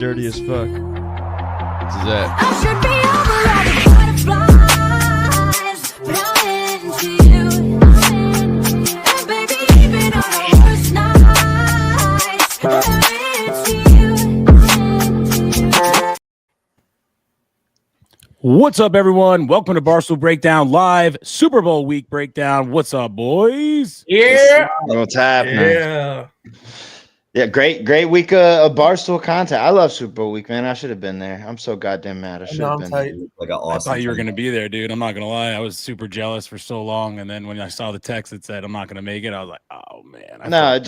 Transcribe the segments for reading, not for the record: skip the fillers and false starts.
Dirty as fuck. This is it. I should be over all the butterflies, but I'm into you. And baby, even on the worst nights, I'm into you. What's up, everyone? Welcome to Barstool Breakdown Live Super Bowl Week Breakdown. What's up, boys? Yeah. What's happening? Yeah. Great week of Barstool content. I love Super Bowl week, man. I should have been there. I'm so goddamn mad. I should have been there. Like an awesome. I thought you were going to be there, dude. I'm not going to lie. I was super jealous for so long. And then when I saw the text that said I'm not going to make it, I was like, oh, man. I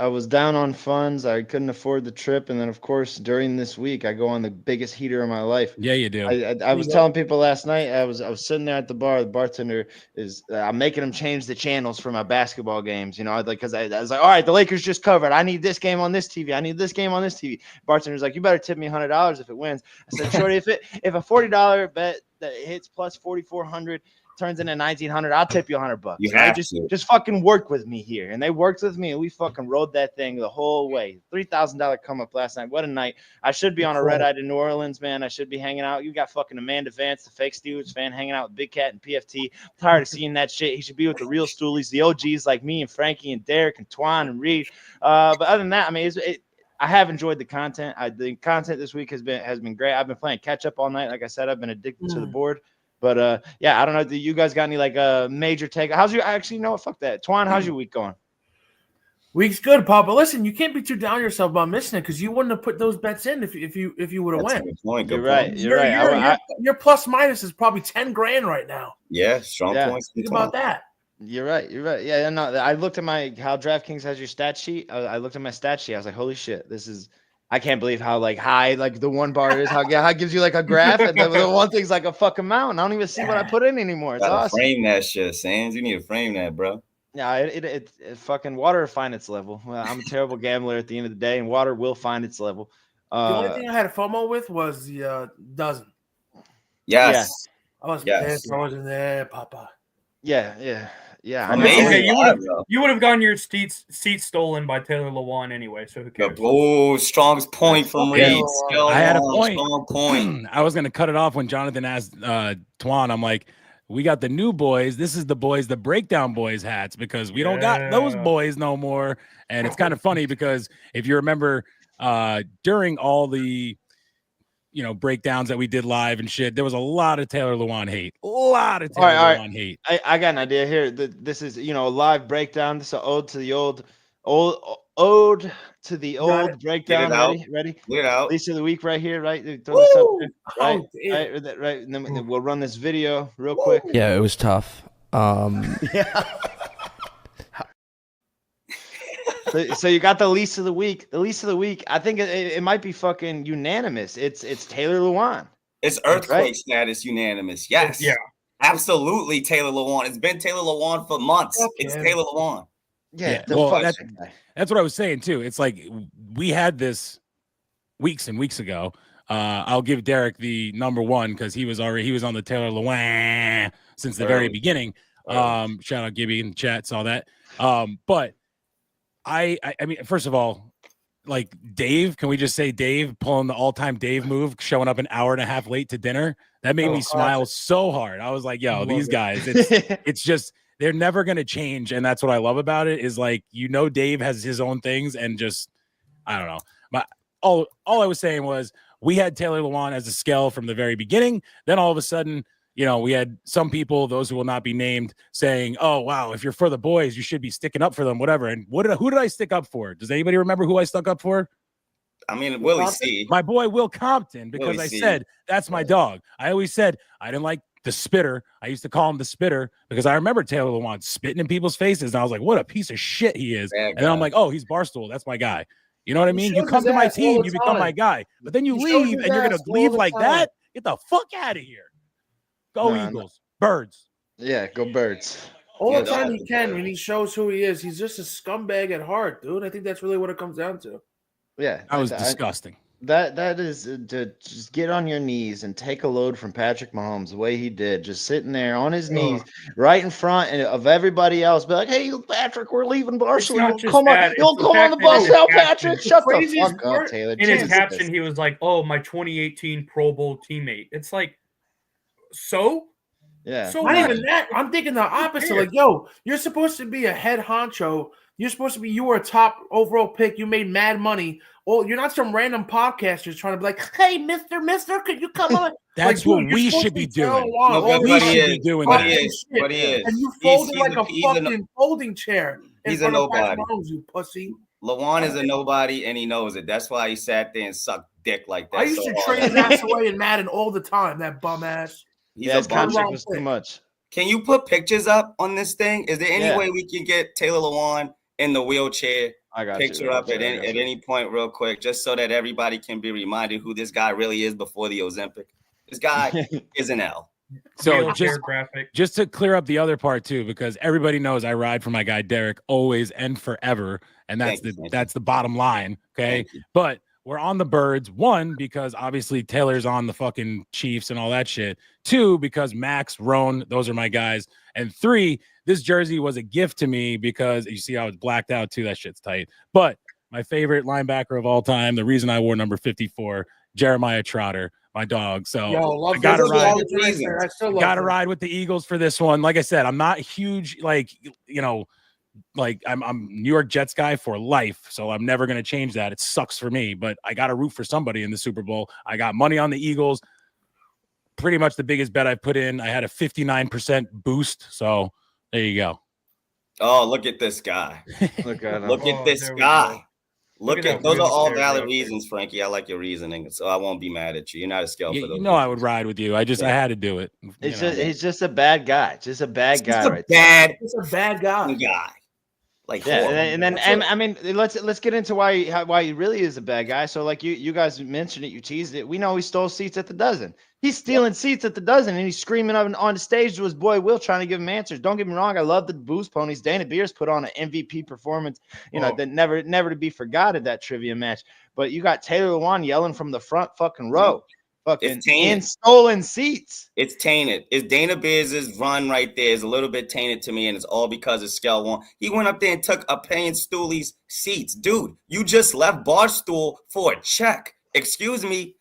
was down on funds. I couldn't afford the trip. And then, of course, during this week, I go on the biggest heater of my life. Yeah, you do. I was telling people last night, I was sitting there at the bar. The bartender is, I'm making him change the channels for my basketball games. You know, because I was like, all right, the Lakers just covered. I need this game on this TV. I need this game on this TV. Bartender's like, you better tip me $100 if it wins. I said, shorty, if a $40 bet that hits plus 4,400 turns into 1,900, I'll tip you $100. You right? have Just fucking work with me here. And they worked with me, and we fucking rode that thing the whole way. $3,000 come up last night. What a night! I should be on a red eye to New Orleans, man. I should be hanging out. You got fucking Amanda Vance, the fake Steelers fan, hanging out with Big Cat and PFT. I'm tired of seeing that shit. He should be with the real stoolies, the OGs like me and Frankie and Derek and Twan and Reed. But other than that, I mean, I have enjoyed the content. The content this week has been great. I've been playing catch up all night. Like I said, I've been addicted to the board. But yeah, I don't know. Do you guys got any like major take? How's your actually? You know what? Fuck that. Twan, how's your week going? Week's good, Papa. Listen, you can't be too down on yourself about missing it because you wouldn't have put those bets in if you would have won. You're right. You're right. Your plus minus is probably 10 grand right now. Yeah, strong points. Think about that. You're right. Yeah, no. I looked at how DraftKings has your stat sheet. I looked at my stat sheet. I was like, holy shit, this is. I can't believe how like high like the one bar is. How it gives you like a graph, and the one thing's like a fucking mountain. I don't even see what I put in anymore. It's awesome. Frame that shit, Sands. You need to frame that, bro. Yeah, it fucking water will find its level. Well, I'm a terrible gambler at the end of the day, and water will find its level. The only thing I had a FOMO with was the dozen. Yes. I was pissed. I wasn't there, Papa. Yeah. Amazing. You would have gotten your seat stolen by Taylor Lewan anyway, so who cares? Oh, strongest point from Reed. I had a point. Strong point. I was going to cut it off when Jonathan asked Twan. I'm like, we got the new boys. This is the boys, the breakdown boys hats, because we don't got those boys no more. And it's kind of funny because if you remember during all the breakdowns that we did live and shit, there was a lot of Taylor Lewan hate. All right. Hate. I got an idea here. This is a live breakdown. This is an ode to the old breakdown. Ready? Get it out. Lisa of the week right here, right? Throw this up there. Right. And then we'll run this video real quick. Yeah, it was tough. Yeah. So you got the least of the week. The least of the week, I think it might be fucking unanimous. It's Taylor Lewan. It's earthquake status unanimous. Yes. Yeah. Absolutely Taylor Lewan. It's been Taylor Lewan for months. It's Taylor Lewan. Yeah. That's what I was saying too. It's like we had this weeks and weeks ago. I'll give Derek the number one because he was on the Taylor Lewan since the very beginning. Shout out Gibby in the chat, saw that. But I mean, first of all, like Dave, can we just say Dave pulling the all-time Dave move, showing up an hour and a half late to dinner? That made me smile so hard. I was like, yo, these guys, it's just, they're never going to change. And that's what I love about it is like, Dave has his own things and just, I don't know. But all I was saying was we had Taylor Lewan as a scale from the very beginning. Then all of a sudden, we had some people, those who will not be named, saying, oh, wow, if you're for the boys, you should be sticking up for them, whatever. And who did I stick up for? Does anybody remember who I stuck up for? I mean, Willie C. My boy, Will Compton, because I said, that's my dog. I always said I didn't like the spitter. I used to call him the spitter because I remember Taylor Lewan spitting in people's faces. And I was like, what a piece of shit he is. And then I'm like, oh, he's Barstool. That's my guy. You know what I mean? You come to my team, you become my guy. But then you leave and you're going to leave like that? Get the fuck out of here. Go Eagles. Birds. Yeah, go Birds. All the time he can when he shows who he is. He's just a scumbag at heart, dude. I think that's really what it comes down to. Yeah. That was disgusting. That is to just get on your knees and take a load from Patrick Mahomes the way he did, just sitting there on his knees, right in front of everybody else. Be like, "Hey, Patrick, we're leaving Barstool. not You'll just come on, that, you'll it's the come on fact the that bus in his now, caption- Patrick. The Shut the craziest fuck part- up, Taylor." In his Jesus. caption, he was like, "Oh, my 2018 Pro Bowl teammate." It's like, so Yeah, so Not what? even that. I'm thinking the opposite. cares? Like, yo, you're supposed to be a head honcho. You're supposed to be. You were a top overall pick. You made mad money. Oh, you're not some random podcasters trying to be like, "Hey, Mister, could you come on?" That's Like, dude, what you're we supposed should to be Taylor doing. Lewan No, all the We but time, should be doing but that. he talking is. shit, But he is. and you He's- folded he's like a- a he's a no- fucking folding chair in He's a front of Patrick nobody. Mahomes, you pussy. Lawan is a nobody, and he knows it. That's why he sat there and sucked dick like that. I used so to hard. trade his ass away in Madden all the time. That bum ass. He's yeah, a his bum. contract was too much. Can you put pictures up on this thing? Is there any Yeah. way we can get Taylor Lewan in the wheelchair I got picture you. up at any point real quick, just so that everybody can be reminded who this guy really is before the Ozempic? This guy is an L. So Wheelchair graphic. just to clear up the other part too, because everybody knows I ride for my guy Derek always and forever, and Thank you. that's the bottom line. Okay, Thank you. but we're on the Birds. One, because obviously Taylor's on the fucking Chiefs and all that shit. Two, because Max, Roan, those are my guys. And three, this jersey was a gift to me because you see how it's blacked out too. That shit's tight. But my favorite linebacker of all time, the reason I wore number 54, Jeremiah Trotter, my dog. So Yo, love I gotta those ride. guys right there. I still love Gotta them. ride with the Eagles for this one. Like I said, I'm not huge, like, you know, like I'm New York Jets guy for life, so I'm never gonna change that. It sucks for me, but I gotta root for somebody in the Super Bowl. I got money on the Eagles. Pretty much the biggest bet I put in. I had a 59% boost, so there you go. Oh, look at this guy. Look at him. Look at Oh, this there we guy. go. Look Look at at those that are all wheelchair valid graphic. reasons, Frankie. I like your reasoning, so I won't be mad at you. You're not a scale for You those. know I would reasons. ride with you. I had to do it. You It's know. just he's just a bad guy. Just a bad He's guy, a right there. bad It's a bad guy. guy. Like Yeah, horrible. and then I mean, let's get into why he really is a bad guy. So like you guys mentioned it, you teased it. We know he stole seats at the dozen. He's stealing seats at the dozen, and he's screaming on the stage to his boy Will, trying to give him answers. Don't get me wrong, I love the boost ponies. Dana Beers put on an MVP performance, that never to be forgot at that trivia match. But you got Taylor Lewan yelling from the front fucking row, fucking It's tainted. in stolen seats. It's tainted. It's Dana Beers' run right there is a little bit tainted to me, and it's all because of Scale One. He went up there and took a paying Stooley's seats. Dude, you just left Barstool for a check. Excuse me.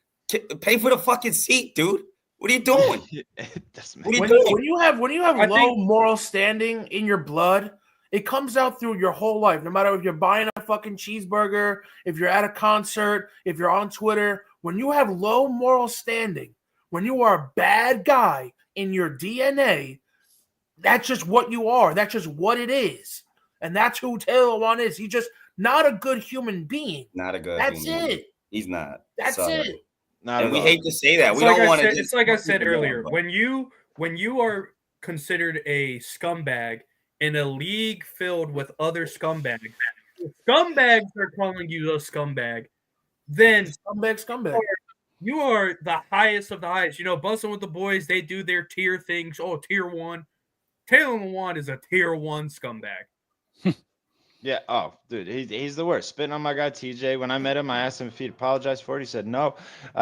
Pay for the fucking seat, dude. What are you doing? What are you doing? When you have I low think- moral standing in your blood, it comes out through your whole life. No matter if you're buying a fucking cheeseburger, if you're at a concert, if you're on Twitter, when you have low moral standing, when you are a bad guy in your DNA, that's just what you are. That's just what it is. And that's who Taylor Lewan is. He's just not a good human being. Not a good. That's human. it. He's not. That's Sorry. it. Not And at we all. hate to say that. It's We like don't I want said, to. it's like I said earlier. But When you are considered a scumbag in a league filled with other scumbags, if scumbags are calling you a scumbag, then Scumbag. you are the highest of the highest. You know, Bussin' with the Boys, they do their tier things. Oh, tier one. Taylor Lewan is a tier one scumbag. Yeah. Oh, dude, he's the worst. Spitting on my guy TJ. When I met him, I asked him if he'd apologize for it. He said no.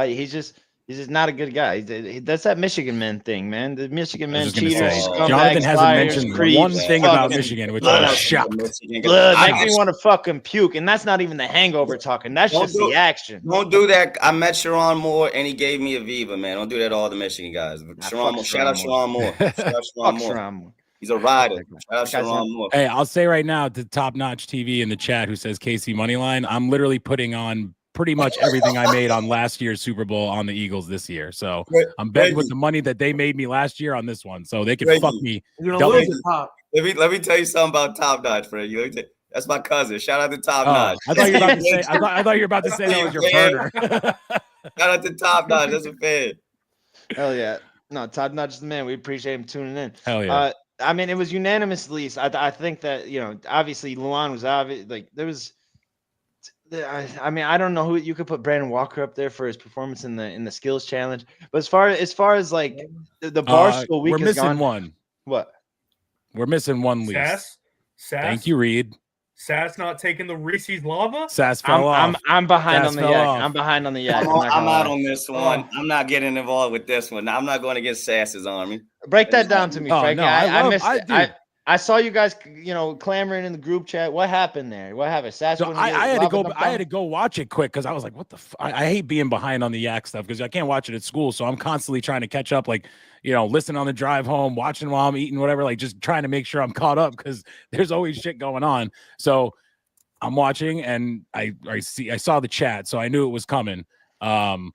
He's just not a good guy. That's that Michigan men thing, man. The Michigan I men was just gonna cheaters, say, scumbags, Jonathan hasn't liars, mentioned creeps, one thing about fucking Michigan, which blood. I'm shocked. Blood makes me want to fucking puke, and that's not even the hangover talking. That's Don't just do the it. action. Don't do that. I met Sharon Moore and he gave me a Viva, man. Don't do that to all the Michigan guys. Sharon Moore, shout out Sharon Moore. Shout out Sharon Fuck Moore. Sharon. He's a rider. Shout out That guy's Sharon Moore. Hey, I'll say right now to Top Notch TV in the chat who says KC Moneyline, I'm literally putting on pretty much everything I made on last year's Super Bowl on the Eagles this year. So I'm betting with the money that they made me last year on this one. So they can Reggie. fuck me. You're gonna Double- lose the top. Let me tell you something about Top Notch, Frank. That's my cousin. Shout out to Top Oh, Notch. I thought you were about to say. I thought you were about to say that was your partner. Shout out to Top Notch. That's a fan. Hell yeah. No, Todd Nudge is the man. We appreciate him tuning in. Hell yeah. I mean, it was unanimously. I think that, obviously Luan was obvious. Like there was. I mean, I don't know who you could put Brandon Walker up there for his performance in the skills challenge. But as far as like the Barstool week we're is missing gone. one. What? We're missing one lease. Sass? Thank you, Reed. Sass not taking the Reese's lava. Sass fell off. I'm behind Sass on the fell yak. off. I'm behind on the yak. I'm out lie. on this one. I'm not getting involved with this one. I'm not going to get Sass's army. Break that down to me, Oh, Frankie. no, I missed it. dude. I saw you guys, clamoring in the group chat. What happened there? What happened? Sass, So I had to go watch it quick because I was like, what the I hate being behind on the yak stuff because I can't watch it at school. So I'm constantly trying to catch up, like, listening on the drive home, watching while I'm eating, whatever, like just trying to make sure I'm caught up because there's always shit going on. So I'm watching and I saw the chat, so I knew it was coming. And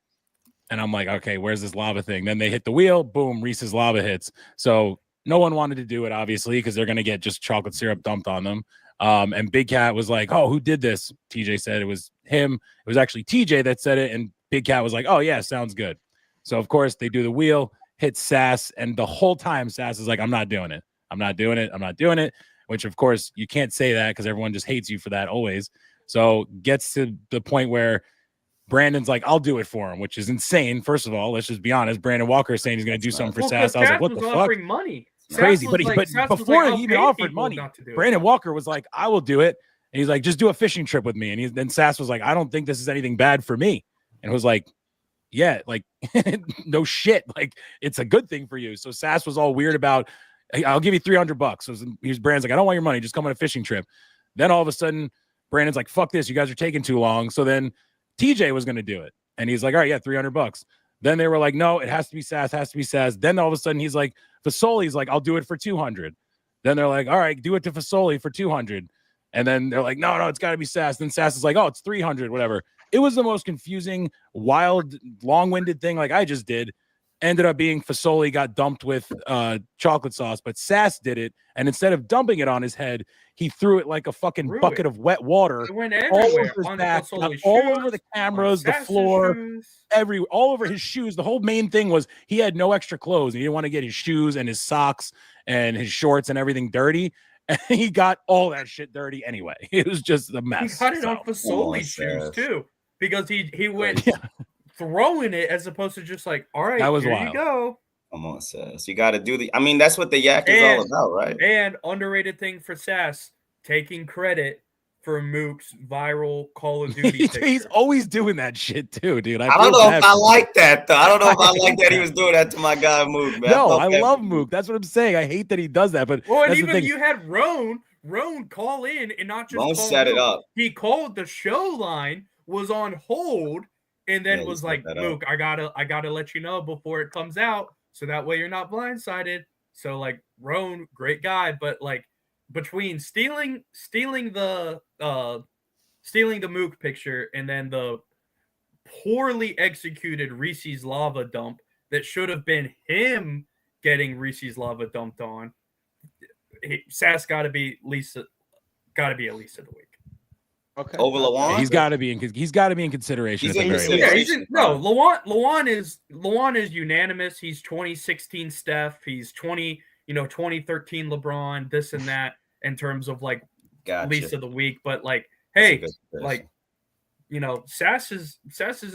I'm like, okay, where's this lava thing? Then they hit the wheel, boom, Reese's lava hits. So no one wanted to do it, obviously, because they're going to get just chocolate syrup dumped on them. And Big Cat was like, oh, who did this? TJ said it was him. It was actually TJ that said it. And Big Cat was like, oh, yeah, sounds good. So, of course, they do the wheel, hit Sass. And the whole time, Sass is like, I'm not doing it. I'm not doing it. I'm not doing it. Which, of course, you can't say that because everyone just hates you for that always. So gets to the point where Brandon's like, I'll do it for him, which is insane. First of all, let's just be honest. Brandon Walker is saying he's going to do something for Sass. I was like, what the fuck? Money. Crazy. But before he even offered money, Brandon Walker was like, I will do it. And he's like, just do a fishing trip with me. And then Sass was like, I don't think this is anything bad for me. And it was like, yeah, like, no shit. Like, it's a good thing for you. So Sass was all weird about, I'll give you $300. So Brandon's like, I don't want your money. Just come on a fishing trip. Then all of a sudden, Brandon's like, fuck this. You guys are taking too long. So then TJ was going to do it. And he's like, all right, yeah, $300. Then they were like, no, it has to be Sass, Then all of a sudden he's like, Fasoli's like, I'll do it for 200. Then they're like, all right, do it to Fasoli for 200. And then they're like, no, it's got to be Sass. Then Sass is like, oh, it's 300, whatever. It was the most confusing, wild, long-winded thing like I just did. Ended up being Fasoli got dumped with chocolate sauce, but Sass did it. And instead of dumping it on his head, he threw it like a fucking bucket of wet water. It went all everywhere. over his On back, Fasoli's all shoes, over the cameras, the Sass's floor, shoes. all over his shoes. The whole main thing was he had no extra clothes. And he didn't want to get his shoes and his socks and his shorts and everything dirty. And he got all that shit dirty anyway. It was just a mess. He got it on Fasoli's shoes too, because he went throwing it as opposed to just like, all right, that was here wild. you go. Come on, Sass. You got to do I mean, that's what the yak is all about, right? And underrated thing for Sass, taking credit for Mook's viral Call of Duty picture. He's always doing that shit too, dude. I don't know if I like that, though. I don't know if I like that he was doing that to my guy Mook, man. No, I love Mook. That's what I'm saying. I hate that he does that. But well, and even you had Roan call in and not just Roan call set Mook. it up. He called the show line, was on hold, and then was like, Mook, I gotta let you know before it comes out, so that way you're not blindsided. So like Roan, great guy, but like between stealing the Mook picture and then the poorly executed Reese's lava dump that should have been him getting Reese's lava dumped on, Sass got to be at least of the week. Okay. Over Lawan? He's got to be in consideration. Lawan is unanimous. He's 2016 Steph. He's 2013 LeBron, this and that in terms of like least of the week. But like, hey, like, Sass is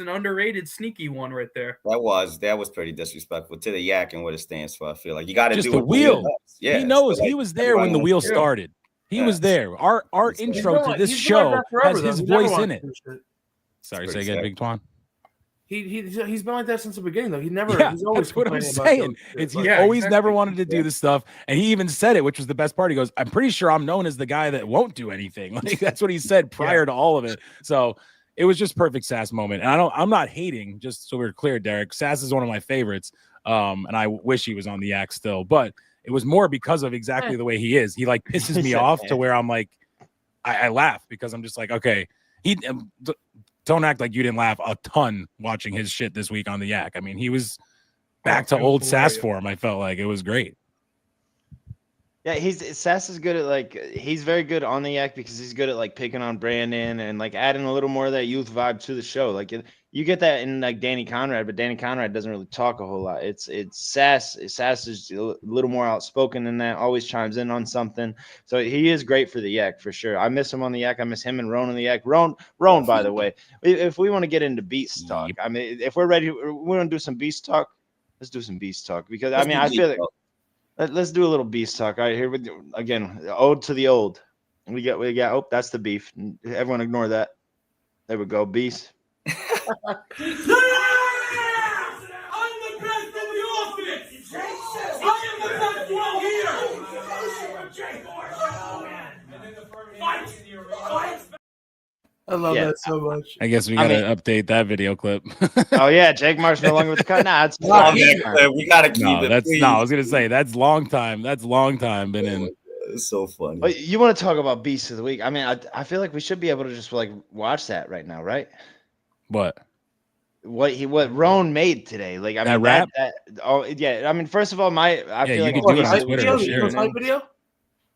an underrated, sneaky one right there. That was pretty disrespectful to the yak and what it stands for. I feel like you got to do the wheel. Yeah, he knows he was there when the wheel started. He was there. Our intro to this show has his voice in it. Sorry, say again, Big Twan. He's been like that since the beginning, though. He's always that's what I'm saying. He's always never wanted to do this stuff, and he even said it, which was the best part. He goes, "I'm pretty sure I'm known as the guy that won't do anything." Like that's what he said prior to all of it. So it was just perfect Sass moment, and I'm not hating. Just so we're clear, Derek. Sass is one of my favorites, and I wish he was on the act still, but it was more because of exactly the way he is. He like pisses me off to where I'm like, I laugh because I'm just like, okay, don't act like you didn't laugh a ton watching his shit this week on the yak. I mean, he was back to old Sass form. I felt like it was great. Yeah, Sass is good at he's very good on the yak because he's good at like picking on Brandon and like adding a little more of that youth vibe to the show. Like you get that in like Danny Conrad, but Danny Conrad doesn't really talk a whole lot. It's Sass. Sass is a little more outspoken than that. Always chimes in on something. So he is great for the yak for sure. I miss him on the yak. I miss him and Roan on the yak. Roan, by the way, if we want to get into beast talk, I mean, if we're ready, we want to do some beast talk. Let's do some beast talk because I feel like. Let's do a little beast talk. All right, here we go. Again, ode to the old. We got. Oh, that's the beef. Everyone ignore that. There we go. Beast. I love that so much. I guess we gotta update that video clip. Oh yeah, Jake Marsh no longer with the cut. Nah, it's we gotta keep it. Please. No, I was gonna say that's long time. That's long time been in. It's so funny. But you want to talk about Beast of the Week? I mean, I feel like we should be able to just like watch that right now, right? What Roan made today? Like I mean, rap. Oh yeah. I mean, first of all, I feel like you can do it on Twitter. Video?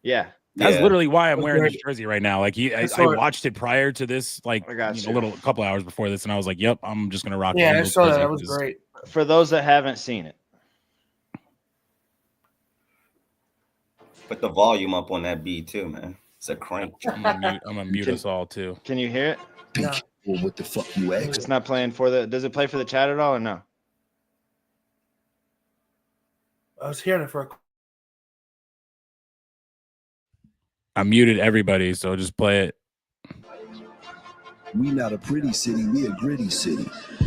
Yeah. That's literally why I'm wearing this jersey right now. Like I watched it prior to this, like a couple hours before this, and I was like, "Yep, I'm just gonna rock." Yeah, I saw that. That was great. For those that haven't seen it, put the volume up on that beat too, man. It's a crank. I'm gonna mute us all too. Can you hear it? Yeah. Well, what the fuck you ask? It's not playing for the. Does it play for the chat at all or no? I was hearing it for. I muted everybody, so just play it. We not a pretty city, we a gritty city.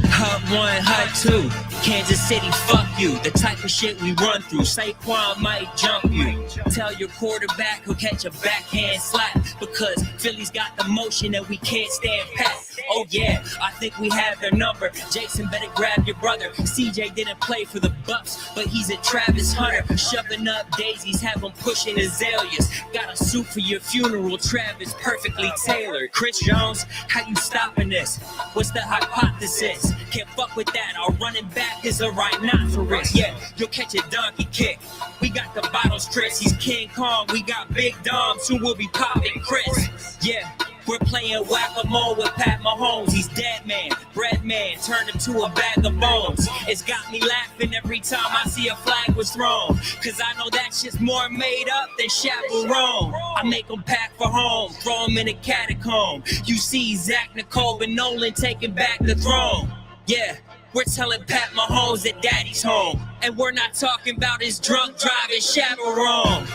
Hot 1, hot 2, Kansas City, fuck you. The type of shit we run through. Saquon might jump you. Tell your quarterback he'll catch a backhand slap because Philly's got the motion that we can't stand pat. Oh yeah, I think we have their number. Jason better grab your brother. CJ didn't play for the Bucks, but he's a Travis Hunter. Shoving up daisies, have him pushing azaleas. Got a suit for your funeral, Travis perfectly tailored. Chris Jones, how you stopping this? What's the hypothesis? Can't fuck with that. Our running back is a rhinoceros. Yeah, you'll catch a donkey kick. We got the bottles, Chris. He's King Kong. We got Big Dom. Soon we'll be popping Chris. Yeah. We're playing whack-a-mole with Pat Mahomes. He's dead man, bread man, turned him to a bag of bones. It's got me laughing every time I see a flag was thrown. Cause I know that shit's more made up than chaperone. I make them pack for home, throw them in a catacomb. You see Zach, Nicole, and Nolan taking back the throne. Yeah. We're telling Pat Mahomes that daddy's home. And we're not talking about his drunk driving chaperone.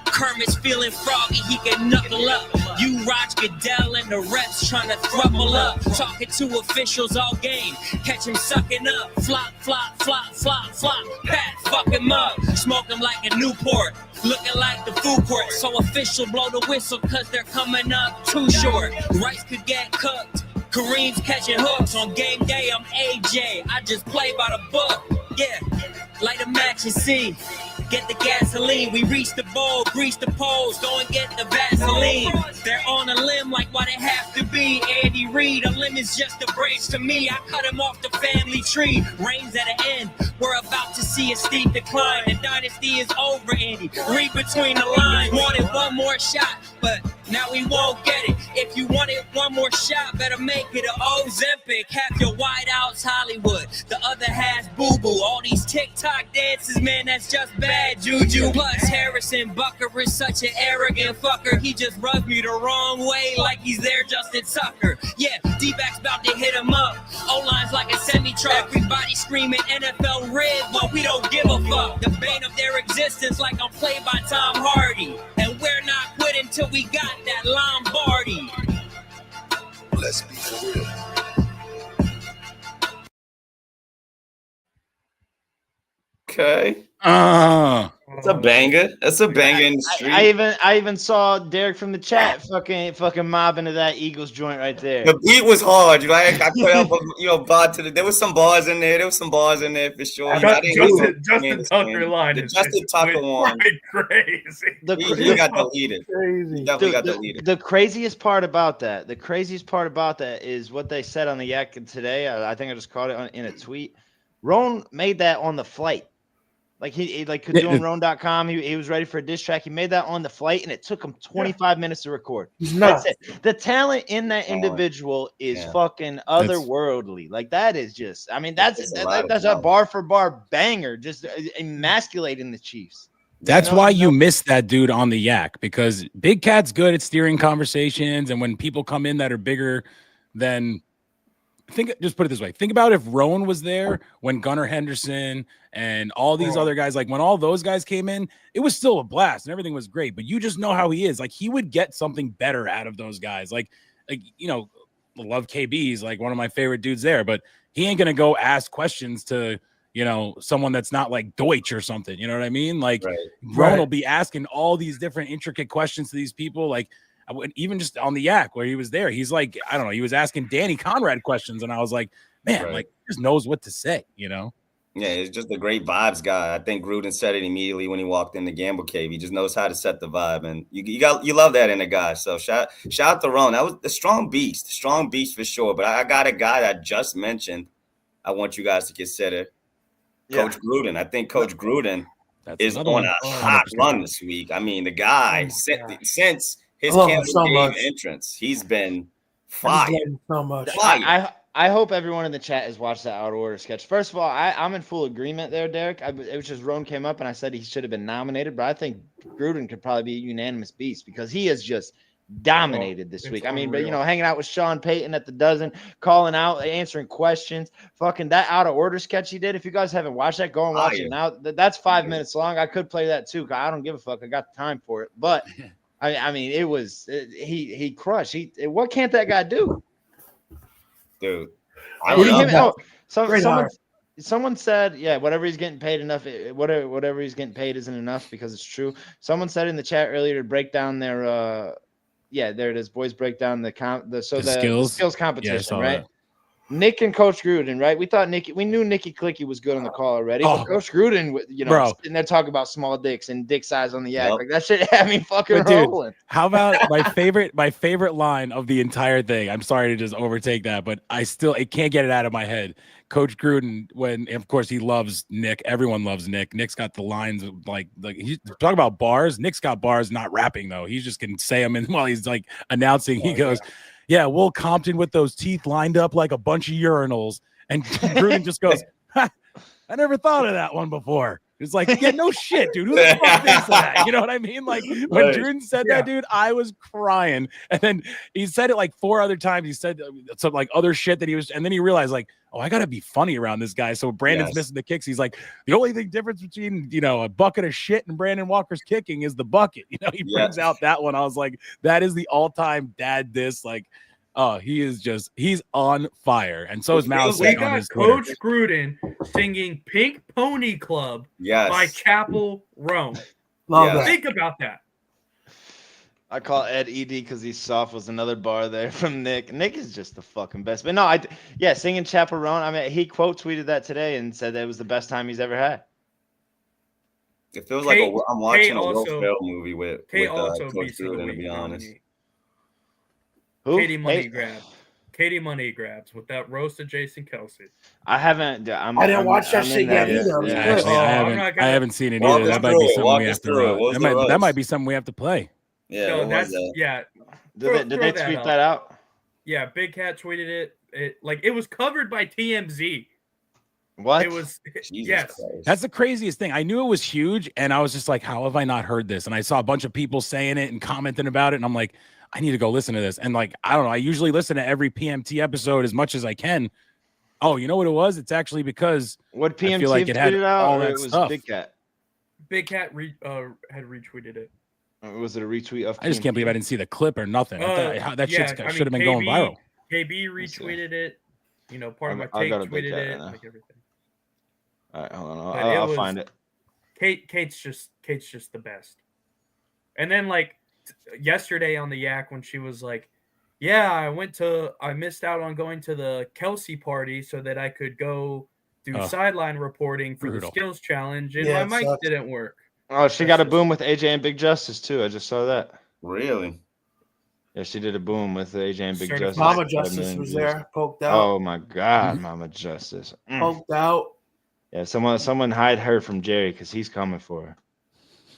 Kermit's feeling froggy, he can knuckle up. You, Raj Goodell, and the reps trying to thruple up. Talking to officials all game, catch him sucking up. Flop, flop, flop, flop, flop. Pat, fuck him up. Smoke him like a Newport, looking like the food court. So official blow the whistle, cause they're coming up too short. Rice could get cooked. Kareem's catching hooks. On game day, I'm AJ. I just play by the book. Yeah, light a match and see. Get the gasoline. We reach the bowl, grease the poles, go and get the Vaseline. They're on a limb like why they have to be. Andy Reid, a limb is just a branch to me. I cut him off the family tree. Rain's at an end. We're about to see a steep decline. The dynasty is over, Andy. Read between the lines. Wanted one more shot, but now we won't get it. If you wanted one more shot, better make it an Ozempic. Half your wideouts Hollywood, the other half's boo-boo. All these TikTok dances, man, that's just bad juju. Plus, Harrison Bucker is such an arrogant fucker. He just rubbed me the wrong way like he's there Justin Tucker. Yeah, D-back's about to hit him up. O-line's like a semi-truck. Everybody screaming NFL red, but we don't give a fuck. The bane of their existence like I'm played by Tom Hardy. And we're not quitting till we got that Lombardi. Let's be for real. Okay. It's a banger. That's a banger in the street. I even saw Derek from the chat fucking mobbing to that Eagles joint right there. The beat was hard. You know, I put up bar to the. There was some bars in there. There was some bars in there for sure. Justin Tucker line. The Justin Tucker one. Crazy. He got deleted. Crazy. He definitely got deleted. The craziest part about that. Is what they said on the Yak today. I think I just caught it in a tweet. Roan made that on the flight. Like he could do on Roan.com. He was ready for a diss track. He made that on the flight, and it took him 25 minutes to record. That's it. The talent in that individual is fucking otherworldly. Like that is just. I mean, that's a bar for bar banger, just emasculating the Chiefs. That's why you miss that dude on the Yak, because Big Cat's good at steering conversations, and when people come in that are bigger than just put it this way. Think about if Rowan was there when Gunnar Henderson and all these other guys, like when all those guys came in, it was still a blast and everything was great. But you just know how he is. Like he would get something better out of those guys. Like you know, love KB's like one of my favorite dudes there, but he ain't gonna go ask questions to, you know, someone that's not like Deutsch or something. You know what I mean? Like Rowan will be asking all these different intricate questions to these people. Like even just on the yak where he was there, he's like, I don't know, he was asking Danny Conrad questions, and I was like, man, like he just knows what to say, you know? Yeah, he's just a great vibes guy. I think Gruden said it immediately when he walked in the Gamble Cave. He just knows how to set the vibe, and you love that in a guy. So shout out to Ron. That was a strong beast for sure. But I got a guy that I just mentioned. I want you guys to consider Coach Gruden. I think Coach Gruden is on a hot run this week. I mean, the guy since his Campbell Cave entrance, he's been fire. So much. I hope everyone in the chat has watched that out of order sketch. First of all, I'm in full agreement there, Derek. It was just Roan came up and I said he should have been nominated, but I think Gruden could probably be a unanimous beast because he has just dominated this week. I mean, but you know, hanging out with Sean Payton at the dozen, calling out, answering questions, fucking that out of order sketch he did. If you guys haven't watched that, go and watch it now. That's 5 minutes long. I could play that too. I don't give a fuck. I got the time for it. But I mean, he crushed. What can't that guy do? Dude, someone said, yeah, whatever he's getting paid enough, whatever he's getting paid isn't enough because it's true. Someone said in the chat earlier to break down their there it is, boys, break down the skills competition, right? That. Nick and Coach Gruden, right? We knew Nicky Clicky was good on the call already. But Coach Gruden, you know, and they're talking about small dicks and dick size on the yak. Like that shit had me fucking rolling. Dude, how about my favorite line of the entire thing? I'm sorry to just overtake that, but I can't get it out of my head. Coach Gruden, when of course he loves Nick, everyone loves Nick. Nick's got the lines like he's talking about bars. Nick's got bars, not rapping though. He just can say them, and while he's like announcing, he goes. Yeah, Will Compton with those teeth lined up like a bunch of urinals. And Gruden just goes, I never thought of that one before. It's like, yeah, no shit, dude. Who the fuck thinks that? You know what I mean? Like when Gruden said that, dude, I was crying. And then he said it like 4 other times. He said some like other shit that he was, and then he realized like, oh, I gotta be funny around this guy. So Brandon's missing the kicks. He's like, the only thing difference between a bucket of shit and Brandon Walker's kicking is the bucket. You know, he brings out that one. I was like, that is the all-time dad diss. Like, oh, he's on fire. And so is Mouse. We got Coach Gruden singing Pink Pony Club by Chapel Rome. Love that. Think about that. I call Ed ED because he's soft was another bar there from Nick. Nick is just the fucking best. But no, singing Chaperone. I mean, he quote tweeted that today and said that it was the best time he's ever had. It feels like I'm watching a Will Ferrell movie with Coach Gruden, to be honest. Who? Katie Money grabs with that roast of Jason Kelce. I haven't. I didn't watch that shit yet either. I haven't seen it either. That might be something we have to. That might be something we have to play. Yeah, Did they tweet that out? Yeah, Big Cat tweeted it. It was covered by TMZ. What? It was Christ. That's the craziest thing. I knew it was huge, and I was just like, how have I not heard this? And I saw a bunch of people saying it and commenting about it, and I'm like, I need to go listen to this. And like, I don't know. I usually listen to every PMT episode as much as I can. Oh, you know what it was? It's actually because what PMT I feel like it had all that stuff. Big Cat. Big Cat had retweeted it. Was it a retweet of? I just can't believe I didn't see the clip or nothing. That shit should have been going viral. KB retweeted it. You know, part of my take tweeted it. Like everything. All right, hold on. I'll find it. Kate's just the best. And then like yesterday on the yak when she was like, yeah, I missed out on going to the Kelce party so that I could go do sideline reporting for the skills challenge, and my mic didn't work. Oh, she got a boom with AJ and Big Justice too. I just saw that. Really? Yeah, she did a boom with AJ and Big Justice. Mama Justice was there, poked out. Oh my God, Mama Justice. Poked out. Yeah, someone hide her from Jerry because he's coming for her.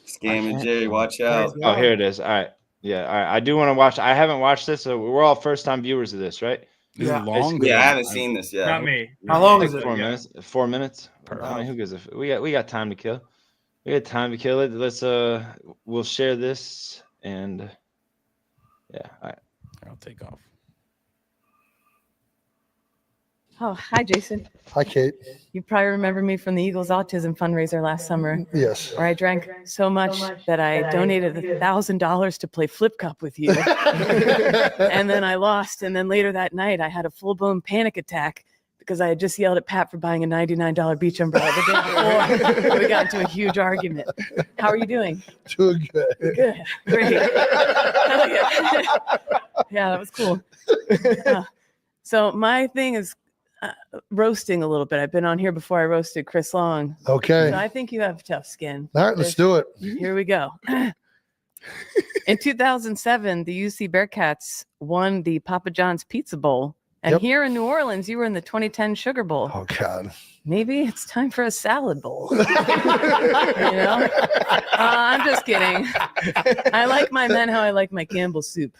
Scamming Jerry, watch out. Oh, here it is. All right. Yeah, all right. I do want to watch. I haven't watched this, so we're all first-time viewers of this, right? Is it long? Yeah, I haven't seen this yet. Not me. How long is it? 4 minutes. 4 minutes. I mean, who gives a? We got time to kill. We got time to kill it. Let's we'll share this and yeah. All right. I'll take off. Oh, hi, Jason. Hi, Kate. You probably remember me from the Eagles Autism fundraiser last summer, Yes. where I drank so much that I donated $1,000 to play flip cup with you. And then I lost. And then later that night, I had a full-blown panic attack because I had just yelled at Pat for buying a $99 beach umbrella the day before. We got into a huge argument. How are you doing? Doing good. Good. Great. Hell yeah. Yeah, that was cool. So my thing is roasting a little bit. I've been on here before. I roasted Chris Long. Okay. So I think you have tough skin. All right, let's do it. Here we go. In 2007, the UC Bearcats won the Papa John's Pizza Bowl. And Yep. here in New Orleans, you were in the 2010 Sugar Bowl. Oh, God. Maybe it's time for a salad bowl. You know? I'm just kidding. I like my men how I like my Campbell's soup.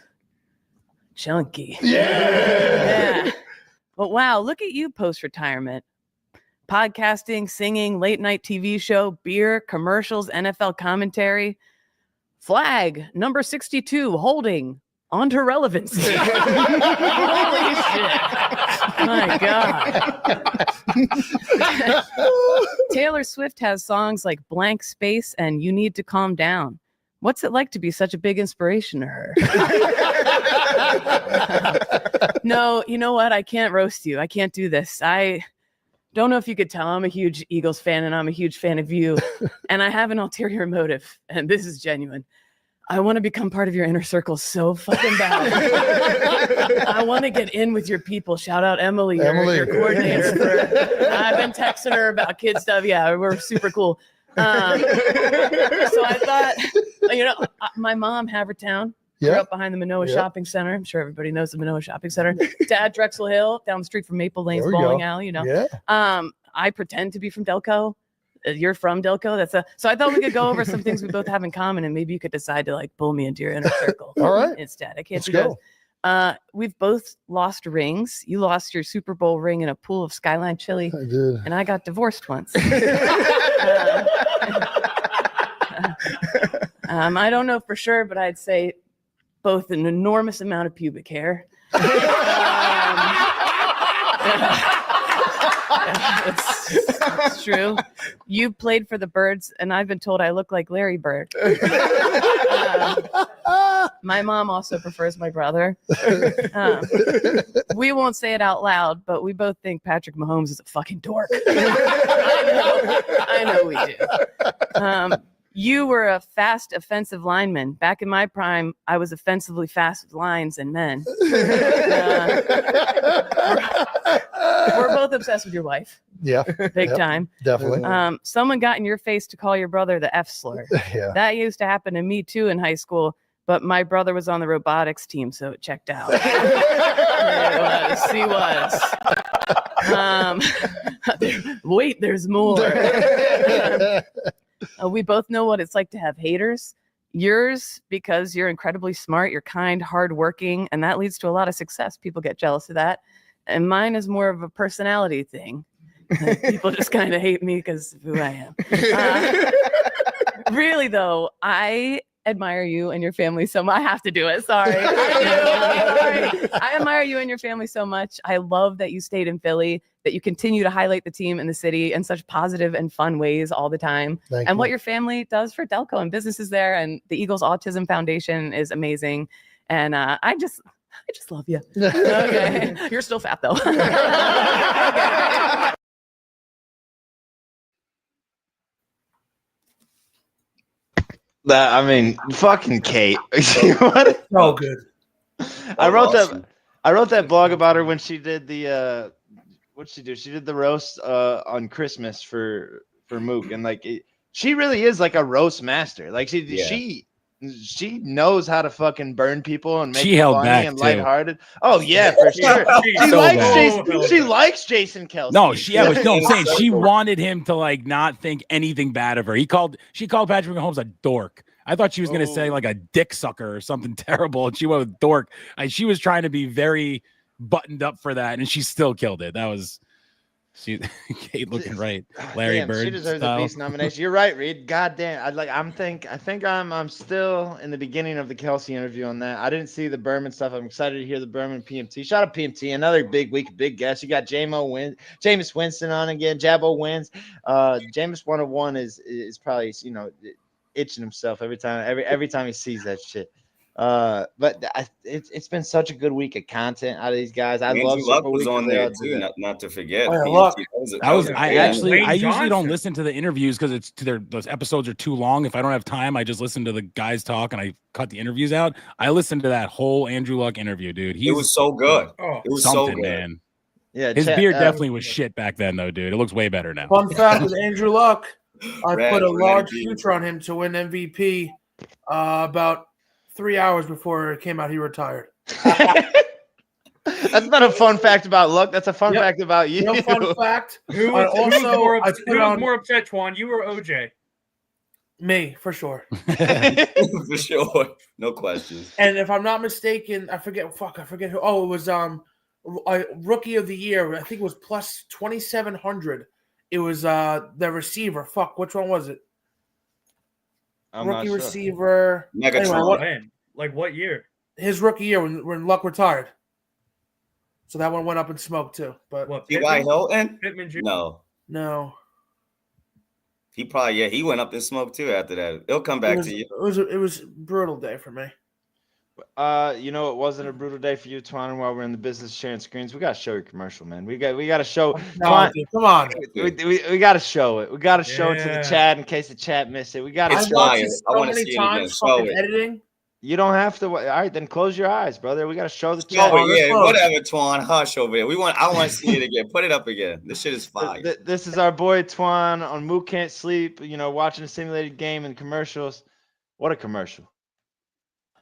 Chunky. Yeah. But wow, look at you post-retirement. Podcasting, singing, late night TV show, beer, commercials, NFL commentary. Flag number 62, holding onto relevancy. Holy shit. My God. Taylor Swift has songs like Blank Space and You Need to Calm Down. What's it like to be such a big inspiration to her? No, you know what? I can't roast you. I can't do this. I don't know if you could tell. I'm a huge Eagles fan and I'm a huge fan of you. And I have an ulterior motive. And this is genuine. I want to become part of your inner circle so fucking bad. I want to get in with your people. Shout out Emily, your coordinator. I've been texting her about kid stuff. Yeah, we're super cool. So I thought, you know, my mom, Havertown, grew up behind the Manoa Shopping Center. I'm sure everybody knows the Manoa Shopping Center. Dad, Drexel Hill, down the street from Maple Lane's bowling alley, you know. Yeah. I pretend to be from Delco. You're from Delco. So I thought we could go over some things we both have in common, and maybe you could decide to like pull me into your inner circle. All right. Instead, I can't do that. We've both lost rings. You lost your Super Bowl ring in a pool of Skyline chili. I did. And I got divorced once. I don't know for sure, but I'd say both an enormous amount of pubic hair. It's true. You played for the Birds, and I've been told I look like Larry Bird. My mom also prefers my brother. We won't say it out loud, but we both think Patrick Mahomes is a fucking dork. I know we do. You were a fast offensive lineman. Back in my prime, I was offensively fast with lines and men. We're both obsessed with your wife. Yeah. Big time. Definitely. Someone got in your face to call your brother the F slur. Yeah. That used to happen to me too in high school, but my brother was on the robotics team, so it checked out. He was. Wait, there's more. We both know what it's like to have haters. Yours, because you're incredibly smart, you're kind, hardworking, and that leads to a lot of success. People get jealous of that. And mine is more of a personality thing. People just kind of hate me because of who I am. Really, though, I admire you and your family so much. I have to do it. Sorry. I admire you and your family so much. I love that you stayed in Philly, that you continue to highlight the team and the city in such positive and fun ways all the time. Thank and you. what your family does for Delco and businesses there. And the Eagles Autism Foundation is amazing. And I just love you. Okay. You're still fat, though. Okay. That I mean, fucking Kate. What? Oh, good. I wrote that blog about her when she did the what'd she do? She did the roast on Christmas for Mook, and like she really is like a roast master. Like she knows how to fucking burn people and make She it held funny back, and too. lighthearted. Oh yeah, for sure. She likes Jason Kelce. No, I'm saying she wanted him to like not think anything bad of her. She called Patrick Mahomes a dork. I thought she was gonna say like a dick sucker or something terrible, and she went with dork. She was trying to be very buttoned up for that, and she still killed it. That was She Kate looking right. Larry Damn, Bird. she deserves style. a beast nomination. You're right, Reed. God damn. I think I'm still in the beginning of the Kelce interview on that. I didn't see the Berman stuff. I'm excited to hear the Berman PMT. Shout out PMT, another big week, big guest. You got Jameis Winston on again. Jabbo wins. Jameis 101 is probably itching himself every time he sees that shit. But it's been such a good week of content out of these guys. I love Andrew Luck Super was Week. on they there all do too. that. Not to forget. Oh, yeah, PNT, Luck. I usually don't Johnson. listen to the interviews because those episodes are too long. If I don't have time, I just listen to the guys talk and I cut the interviews out. I listened to that whole Andrew Luck interview, dude. It was so good. Oh, It was something, so good. man. Yeah, His beard definitely was shit back then, though, dude. It looks way better now. Fun fact with Andrew Luck, I put a large Randy. future on him to win MVP about 3 hours before it came out he retired. That's not a fun fact about Luck. That's a fun fact about you. No fun fact. Who I was more also upset, Twan? You or OJ? me for sure. For sure. No questions. And if I'm not mistaken, I forget who. Oh, it was rookie of the year. I think it was plus 2,700. It was the receiver. Fuck, which one was it? I'm Rookie not sure. receiver. Megatron. Anyway, When? Like what year? his rookie year when Luck retired. So that one went up in smoke too. But What? T.Y. Hilton? Pittman Jr.? no. He probably, he went up in smoke too after that. It'll come back to you. It was a brutal day for me. It wasn't a brutal day for you, Twan. While we're in the business of sharing screens, we got to show your commercial, man. We got to show. No, Twan, dude, come on. we got to show it. We got to show it to the Yeah. chat in case the chat missed it. We got It's to. watched fire. it I so wanna many see it again. times, Show fucking it. editing. You don't have to. All right, then close your eyes, brother. We got to show the Show chat. it, yeah, close. whatever, Twan. Hush over here. I want to see it again. Put it up again. This shit is fire. This is our boy Twan on Mook Can't Sleep. Watching a simulated game and commercials. What a commercial!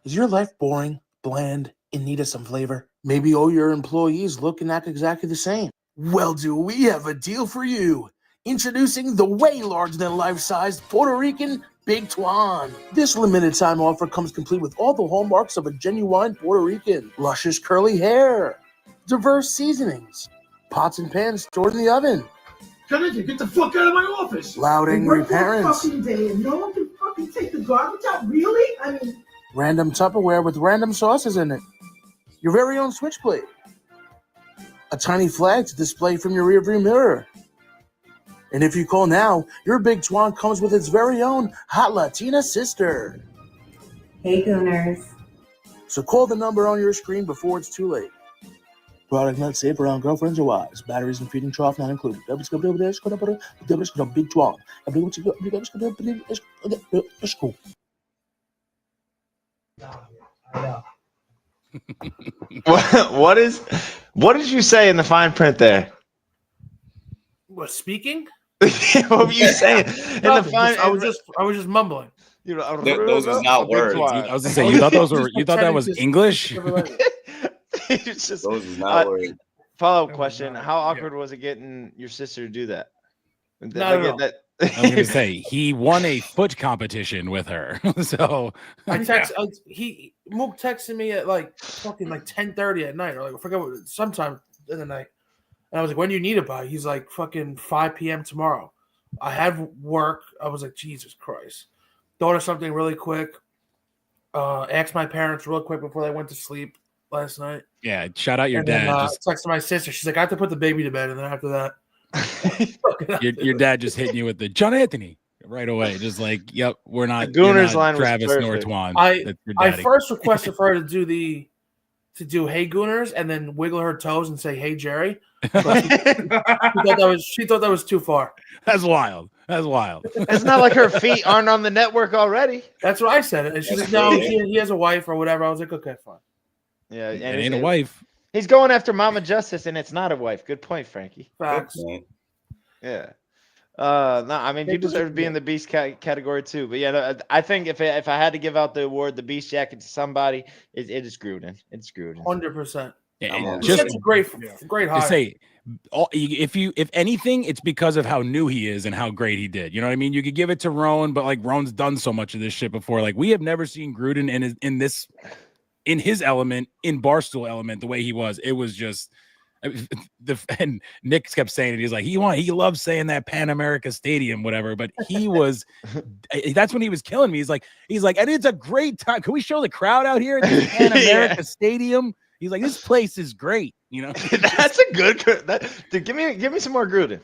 Is your life boring, bland, in need of some flavor? Maybe all your employees look and act exactly the same. Well, do we have a deal for you? Introducing the way larger than life-sized Puerto Rican Big Twan. This limited time offer comes complete with all the hallmarks of a genuine Puerto Rican. Luscious curly hair, diverse seasonings, pots and pans stored in the oven, Get the fuck out of my office. loud angry parents, Fucking day and no one can fucking take the garbage out. Really? I mean, random Tupperware with random sauces in it, your very own switchblade, a tiny flag to display from your rearview mirror. And if you call now, your Big Twan comes with its very own hot Latina sister. Hey, Gooners. So call the number on your screen before it's too late. Product not safe around girlfriends or wives. Batteries and feeding trough not included. Big Twan. What did you say in the fine print there? What, speaking? What were you saying in the fine? I was just mumbling. Those was not words. I was gonna say you thought that was English. It's just, Those was not words. follow-up question: how awkward was it getting your sister to do that? Not at all. I was gonna say he won a foot competition with her. So Mook texted me at fucking 10:30 at night, or I forget what, sometime in the night. And I was like, when do you need it by? He's like, fucking 5 p.m. tomorrow. I had work. I was like, Jesus Christ. Thought of something really quick. Asked my parents real quick before they went to sleep last night. yeah, shout out your And dad. then, Just texted my sister. She's like, I have to put the baby to bed. And then after that, your dad just hitting you with the John Anthony right away. Just like, yep, we're not The Gooners you're not line was Travis nor perfect. Twan. I That's your I daddy. first requested for her to do Hey Gooners and then wiggle her toes and say Hey Jerry. But she thought that was too far. That's wild. That's wild. It's not like her feet aren't on the network already. That's what I said. And she's like, no, he has a wife or whatever. I was like, okay, fine. Yeah, It ain't a wife. He's going after Mama Justice, and it's not a wife. Good point, Frankie. Facts. Yeah. No, I mean you deserve to be in the beast category too. But yeah, no, I think if I had to give out the award, the beast jacket to somebody, it is Gruden. It's Gruden. 100%. Yeah, Just just a great hire. to say, if anything, it's because of how new he is and how great he did. You know what I mean? You could give it to Roan, but Roan's done so much of this shit before. We have never seen Gruden in his element, in Barstool element, the way he was. It was just And Nick kept saying it. He's like, he loves saying that Pan America Stadium, whatever. But he was, that's when he was killing me. He's like, and it's a great time. Can we show the crowd out here at the Pan America Stadium? He's like, this place is great. You know, that's a good. Dude, give me some more Gruden.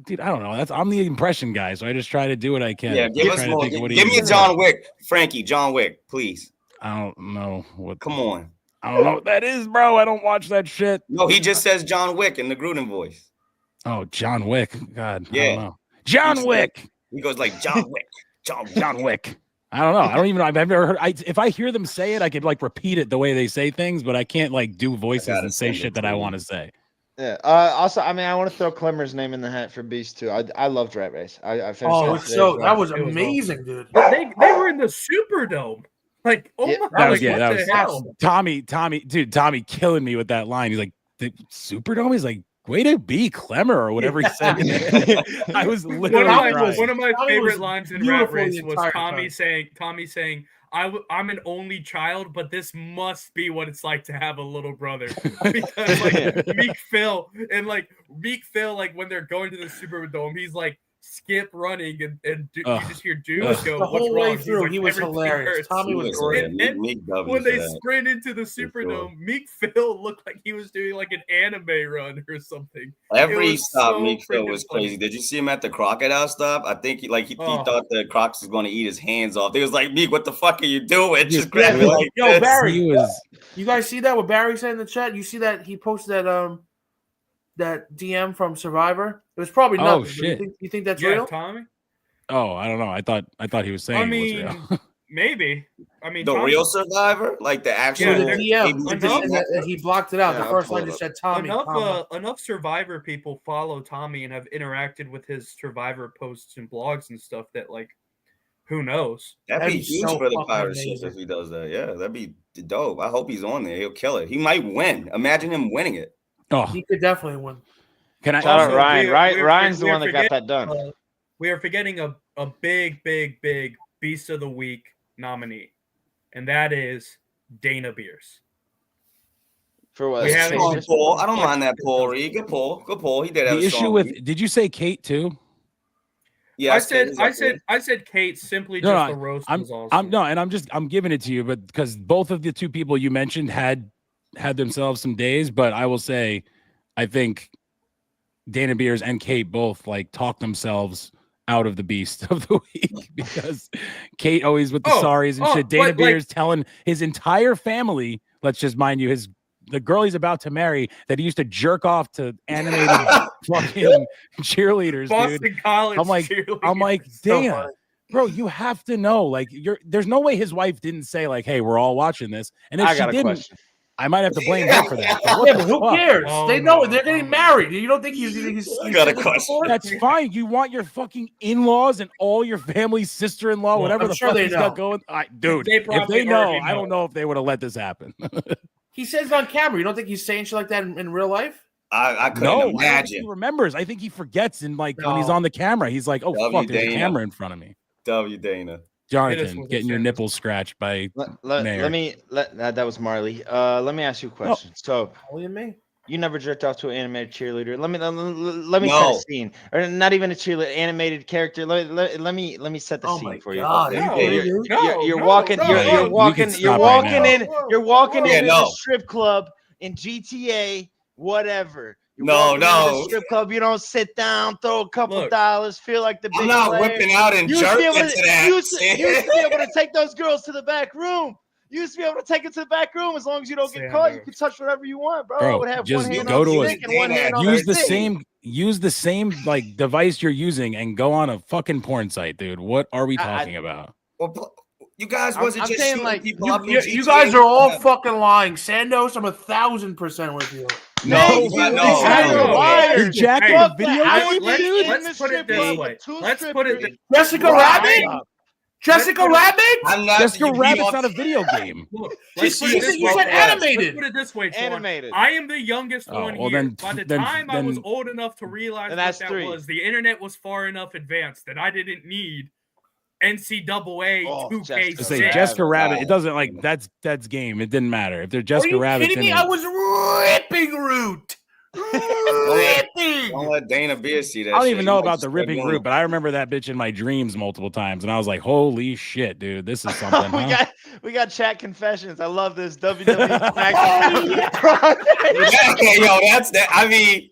Dude, I don't know. I'm the impression guy, so I just try to do what I can. Yeah, give us more. Give me a John Wick, Frankie. John Wick, please. I don't know what. Come on. I don't know what that is, bro. I don't watch that shit. No, he just says John Wick in the Gruden voice. Oh, John Wick. God, yeah. I don't know. John Wick. He goes like John Wick. John Wick. I don't know. I don't even know. I've never heard. If I hear them say it, I could like repeat it the way they say things, but I can't like do voices and say shit that I want to say. Yeah. Also, I mean, I want to throw Clemmer's name in the hat for Beast too. I loved Rat Race. I finished that was amazing, dude. They were in the Superdome. Like, oh my God. That was Tommy, Tommy killing me with that line. He's like, the Superdome? He's like, way to be Clemmer or whatever he said. I was literally one of my favorite lines in Rat Race was Tommy saying, I'm an only child, but this must be what it's like to have a little brother. Because like Meek Phil, like when they're going to the Superdome, he's like skip running and you just hear dudes go. The whole way through, like, he was hilarious. Hurts. Tommy was great. And when they sprint into the Superdome, Meek Phil looked like he was doing like an anime run or something. Every stop, Meek Phil was crazy. Did you see him at the crocodile stop? I think he thought the crocs was going to eat his hands off. He was like, Meek, what the fuck are you doing? Just grab it like Yo, Barry, you guys see that? What Barry said in the chat? You see that he posted that DM from Survivor? It was probably nothing. Oh shit! You think that's real, Tommy? Oh, I don't know. I thought he was saying. it was real. Maybe. I mean, the real Survivor, like the actual. The DM. He blocked it out. The first line just said Tommy. Enough Survivor people follow Tommy and have interacted with his Survivor posts and blogs and stuff that, like, who knows? That'd be huge for the pirate ship if he does that. Yeah, that'd be dope. I hope he's on there. He'll kill it. He might win. Imagine him winning it. Oh, he could definitely win. Can I shout out Ryan? Ryan's the one that got that done. We are forgetting a big Beast of the Week nominee, and that is Dana Beers. For what? Poll. I don't mind that poll, Reed. Good poll. He did have the issue with. Did you say Kate too? Yeah, I said Kate simply just the roast was awesome. I'm giving it to you, but because both of the two people you mentioned had themselves some days, but I will say, I think Dana Beers and Kate both like talk themselves out of the Beast of the Week because Kate always with the sorries and shit. Dana Beers telling his entire family, let's just mind you, the girl he's about to marry that he used to jerk off to animated fucking cheerleaders, Boston dude. College. I'm like, Dana, bro, you have to know, like, there's no way his wife didn't say, like, hey, we're all watching this. And if she didn't, question. I might have to blame her for that. But who cares? They know they're getting married. You don't think he's got a question? That's fine. You want your fucking in-laws and all your family's sister-in-law, whatever the fuck he's got going. Dude, if they know, I don't know if they would have let this happen. He says it on camera. You don't think he's saying shit like that in real life? I couldn't imagine. I don't think he remembers. I think he forgets, and when he's on the camera, he's like, "Oh fuck, there's a camera in front of me." Dana. Jonathan, getting your nipples scratched by that was Marley. Let me ask you a question. So, you never jerked off to an animated cheerleader. Let me set a scene, or not even a cheerleader, animated character. Let me set the scene for you. You're walking into the strip club in GTA, whatever. The strip club, you don't sit down, throw a couple dollars, feel like the big I'm not whipping out and jerking to that. You used to be able to take those girls to the back room. You used to be able to take it to the back room as long as you don't get caught. You can touch whatever you want, bro. I would have just one hand go on to the stick and one hand on use the same like device you're using and go on a fucking porn site, dude. What are we talking about? Well, you guys wasn't just shooting like people up. You guys are all fucking lying. Sandos, I'm 1,000% with you. No. You're jacking a video game, dude. Let's put it this way. Jessica Rabbit? Jessica Rabbit? Jessica Rabbit's not a video game. Look, you said animated. Let's put it this way, animated. I am the youngest one here. By the time I was old enough to realize what that was, the internet was far enough advanced that I didn't need NCAA 2K6. Say Jessica Rabbit. It doesn't like that's game. It didn't matter if they're Jessica Rabbit. Are you kidding me? I was ripping Root. Don't let Dana Beer see that. I don't shit. even You know might about just the start ripping doing root, it. but I remember that bitch in my dreams multiple times, and I was like, "Holy shit, dude, this is something." huh? we got chat confessions. I love this WWE Oh, SmackDown. yeah. Yo, that's that. I mean,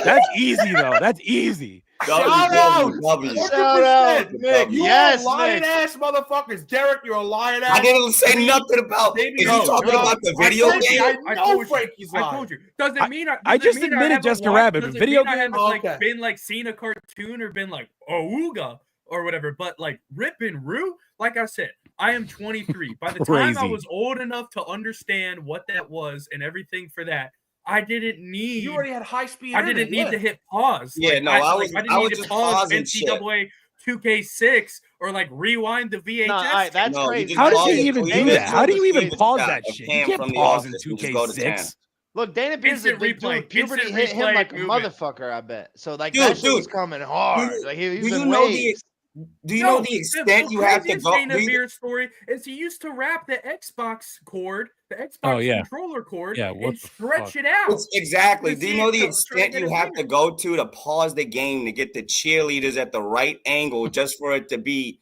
That's easy though. That's easy. Shout out. WWW. Shout out, 100%. Nick. You Yes, are lying Nick. ass motherfuckers. Derek, you're a lying ass. I didn't say nothing about. Baby, Is no, he talking no. about the I video told you, game? I know told you. Frankie's I lying. told you. Doesn't mean I just doesn't mean admitted haven't Jessica watched- Rabbit, but doesn't video mean I games- haven't, Okay. been like seen a cartoon or been like ooga or whatever. But like Rip and Roo, like I said, I am 23. By the time I Crazy. was old enough to understand what that was and everything for that, I didn't need. You already had high speed. I didn't need to hit pause. Yeah, Like, no, I was didn't I need was to just pause pausing shit. NCAA 2K6 or like rewind the VHS. No, tape. that's No, you crazy. just How does pause he it. even You do just that? How do you even screenshot pause that of shit? Cam You can't from the pause in office and just go to 10. 2K6. Look, Dana Beers is a Instant big replay. dude. Puberty Instant hit him replay like a movement. motherfucker, I bet. So like Dude, that shit was dude, coming hard. do- Like he was do you in know waves. Do you know the extent you have to craziest go? Dana do you- Beer story is he used to wrap the Xbox cord, the Xbox Oh, yeah. controller cord, Yeah, what and the stretch fuck? it out. Exactly. To Do you see know it the go- try to extent get you his have to finger. go to pause the game to get the cheerleaders at the right angle just for it to be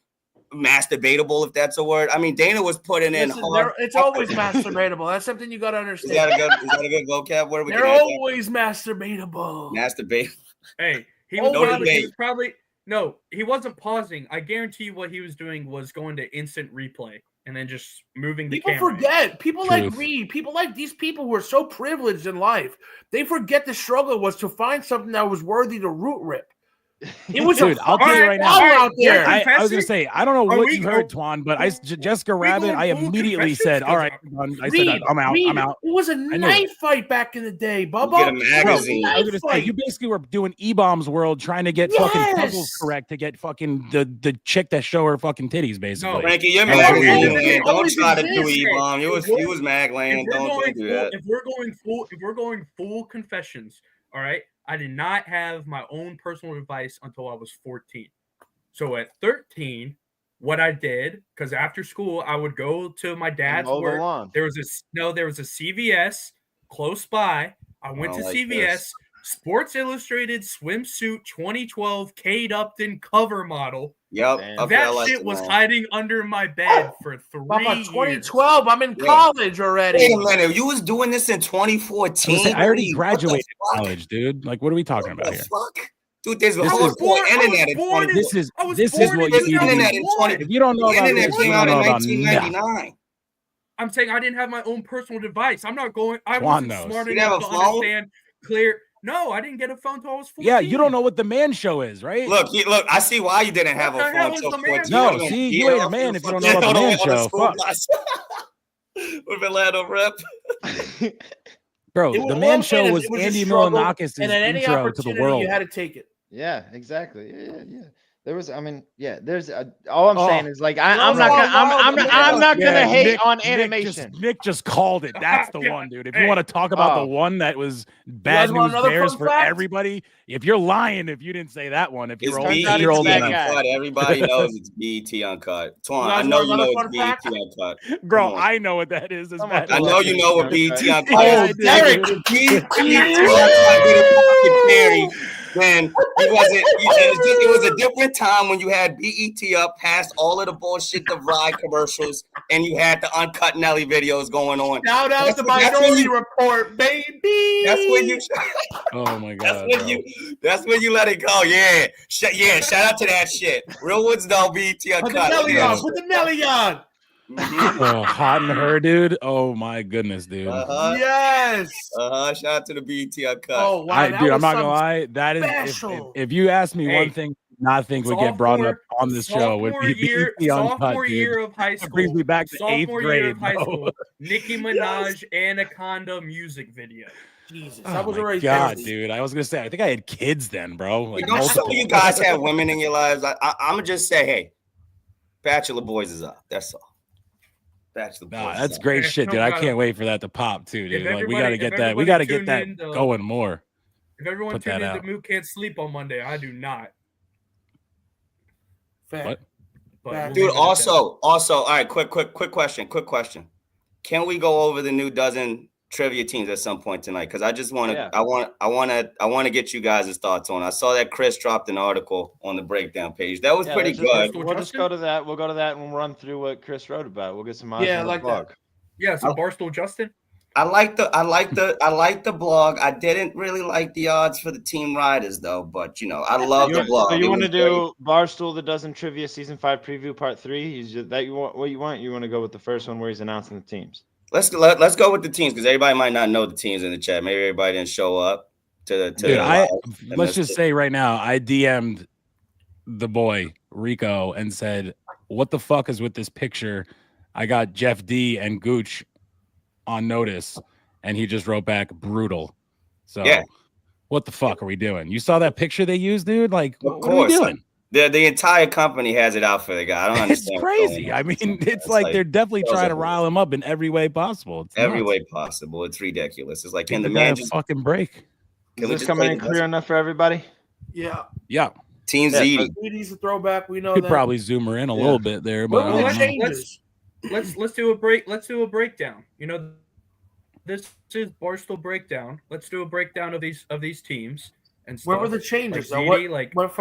masturbatable, if that's a word? I mean, Dana was putting in Listen, hard. it's always masturbatable. That's something you got to Is that understand. a good vocab word? We They're can add that. always masturbatable. Masturbate. Hey, he Oh, was, no probably, debate. he was probably no, he wasn't pausing. I guarantee you what he was doing was going to instant replay and then just moving the People camera. forget. People like Truth. Reed. People like these people who are so privileged in life. They forget the struggle was to find something that was worthy to root rip. It was Dude, a I'll tell you fucking right now. wall out there. Yeah. I was gonna say I don't know Are what we- you heard, Twan, but Jessica Rabbit. going I full immediately confessions? said, "All right, I'm done." I said, Reed, "I'm out. Reed, I'm out." It was a knew knife fight back in the day, Bubba. get a It was magazine. a I was knife gonna say fight. you basically were doing E-Bombs World, trying to get fucking puzzles Yes. correct to get fucking the chick that show her fucking titties, basically. Frankie, you're And mad we- land. Don't always try to do existed. E-bomb. You was mag land. Don't do that. If we're going full confessions, all right. I did not have my own personal device until I was 14. So at 13, what I did, because after school I would go to my dad's mow the work. lawn. There was a CVS close by. I went I to don't like CVS. this. Sports Illustrated swimsuit 2012 Kate Upton cover model. Yep. Damn. Okay, I That like shit it, was man. hiding under my bed for 3 Bubba, years. 2012. I'm in Yeah. college already. Wait a minute. You was doing this in I 2014. was gonna say, I already What the graduated fuck? college, dude. Like, what are we talking What about the here? fuck? Dude, there's a This whole is- internet in 20. This is I was this is born what in you need to internet do. in 20. If you don't know The about internet this, you came don't out in know about nothing. 1999. I'm saying I didn't have my own personal device. I'm not going. I Juan wasn't knows. smart You didn't enough have to a phone? understand clear. No, I didn't get a phone until I was 14. Yeah, you don't know what the man show is, right? Look, I see why you didn't have What a the hell phone is until the man 14. No, You've been see, you beating ain't a off man your if you don't fucking- know about the man on show. school Fuck. bus. With Orlando rep. Bro, It the was- man all show I'm saying was is it was a Andy struggle, Milonakis' and at any intro to the opportunity, world. you had to take it. Yeah, exactly. Yeah. There was, I mean, yeah. There's all I'm Oh. saying is like I'm No, not no, gonna, I'm no, not gonna Yeah, hate Nick- on Nick animation. Nick just called it. That's the Yeah. one, dude. If you Hey. want to talk about Oh. the one that was guys bad want news another bears fun for fact? everybody, if you're lying, if you didn't say that one, if It's you're turns old, out BET you're old that enough. guy. Uncut. Everybody knows it's BET Uncut. Twan, You I guys know want you know another it's fun BET fact? Uncut. Bro, Come on. I know what that is. It's Someone bad I pull news. know up you know what BET BET Uncut. Uncut Yeah, I is. do. Derek, if BET Uncut did a documentary, then it was a different time when you had BET up past all of the bullshit, the Ride commercials, and you had the Uncut Nelly videos going on. Shout out That's to when Minority you- Report, baby. That's when you. Oh my That's god. when bro. That's when you let it go. Yeah, shout out to that shit. Real Woods though, BET Put the Uncut. Nelly Yeah. on. Put the Nelly on. Mhm. Oh, hot in her, dude. Oh my goodness, dude. Yes. Shout out to the BET Uncut. Oh wow, I, that dude, I'm was not gonna something lie. That is, special. if you ask me Hey, one thing, I think would get brought up on this show would Sophomore be year, BET Uncut, sophomore dude. year of high That brings school. me back to eighth Sophomore year grade, of high bro. school. Nicki Minaj Anaconda music video. Jesus, Oh I was my already god, thirsty. dude. I was gonna say, I think I had kids then, bro. Like Don't some multiple. of you guys have women in your lives? I'm gonna just say, hey, Bachelor Boys is up. That's all. Bachelor Nah, Boys. that's is up. great Yeah, shit, dude. no I doubt. can't wait for that to pop too, dude. Like we gotta everybody- get if that. We everybody gotta get tuned that in to- going more. If everyone Put tuned that in out. to Moot Can't Sleep on Monday, I do not. Fact. What? But Dude, we'll Dude, leave it at also, all right, quick question. Can we go over the new dozen trivia teams at some point tonight because I just want to. Yeah. I want to get you guys' thoughts on. I saw that Chris dropped an article on the breakdown page. That was pretty good. We'll just go to that. We'll go to that and we'll run through what Chris wrote about. We'll get some odds on the blog. Yeah, so Barstool Justin. I like the blog. I didn't really like the odds for the team riders though, but I love the blog. So you want to do Barstool the Dozen Trivia Season 5 Preview Part 3? You want to go with the first one where he's announcing the teams? Let's go with the teams because everybody might not know the teams in the chat. Maybe everybody didn't show up to let's just say right now, I DM'd the boy Rico and said, "What the fuck is with this picture? I got Jeff D and Gooch on notice," and he just wrote back, "Brutal." So yeah. What the fuck are we doing? You saw that picture they used, dude? Like, of what are we doing? The entire company has it out for the guy. I don't understand. It's crazy. I mean, it's like they're definitely trying to rile him up in every way possible. It's every nuts. way possible. It's ridiculous. It's like, can the Give man guy a just fucking break? Is this coming in clear enough for everybody? Yeah. Yeah. Team Ziti. Ziti's a throwback. We know Could that. probably zoom her in a little bit there, but let's do a break. Let's do a breakdown. This is Barstool breakdown. Let's do a breakdown of these teams. And where were the changes? Like, there's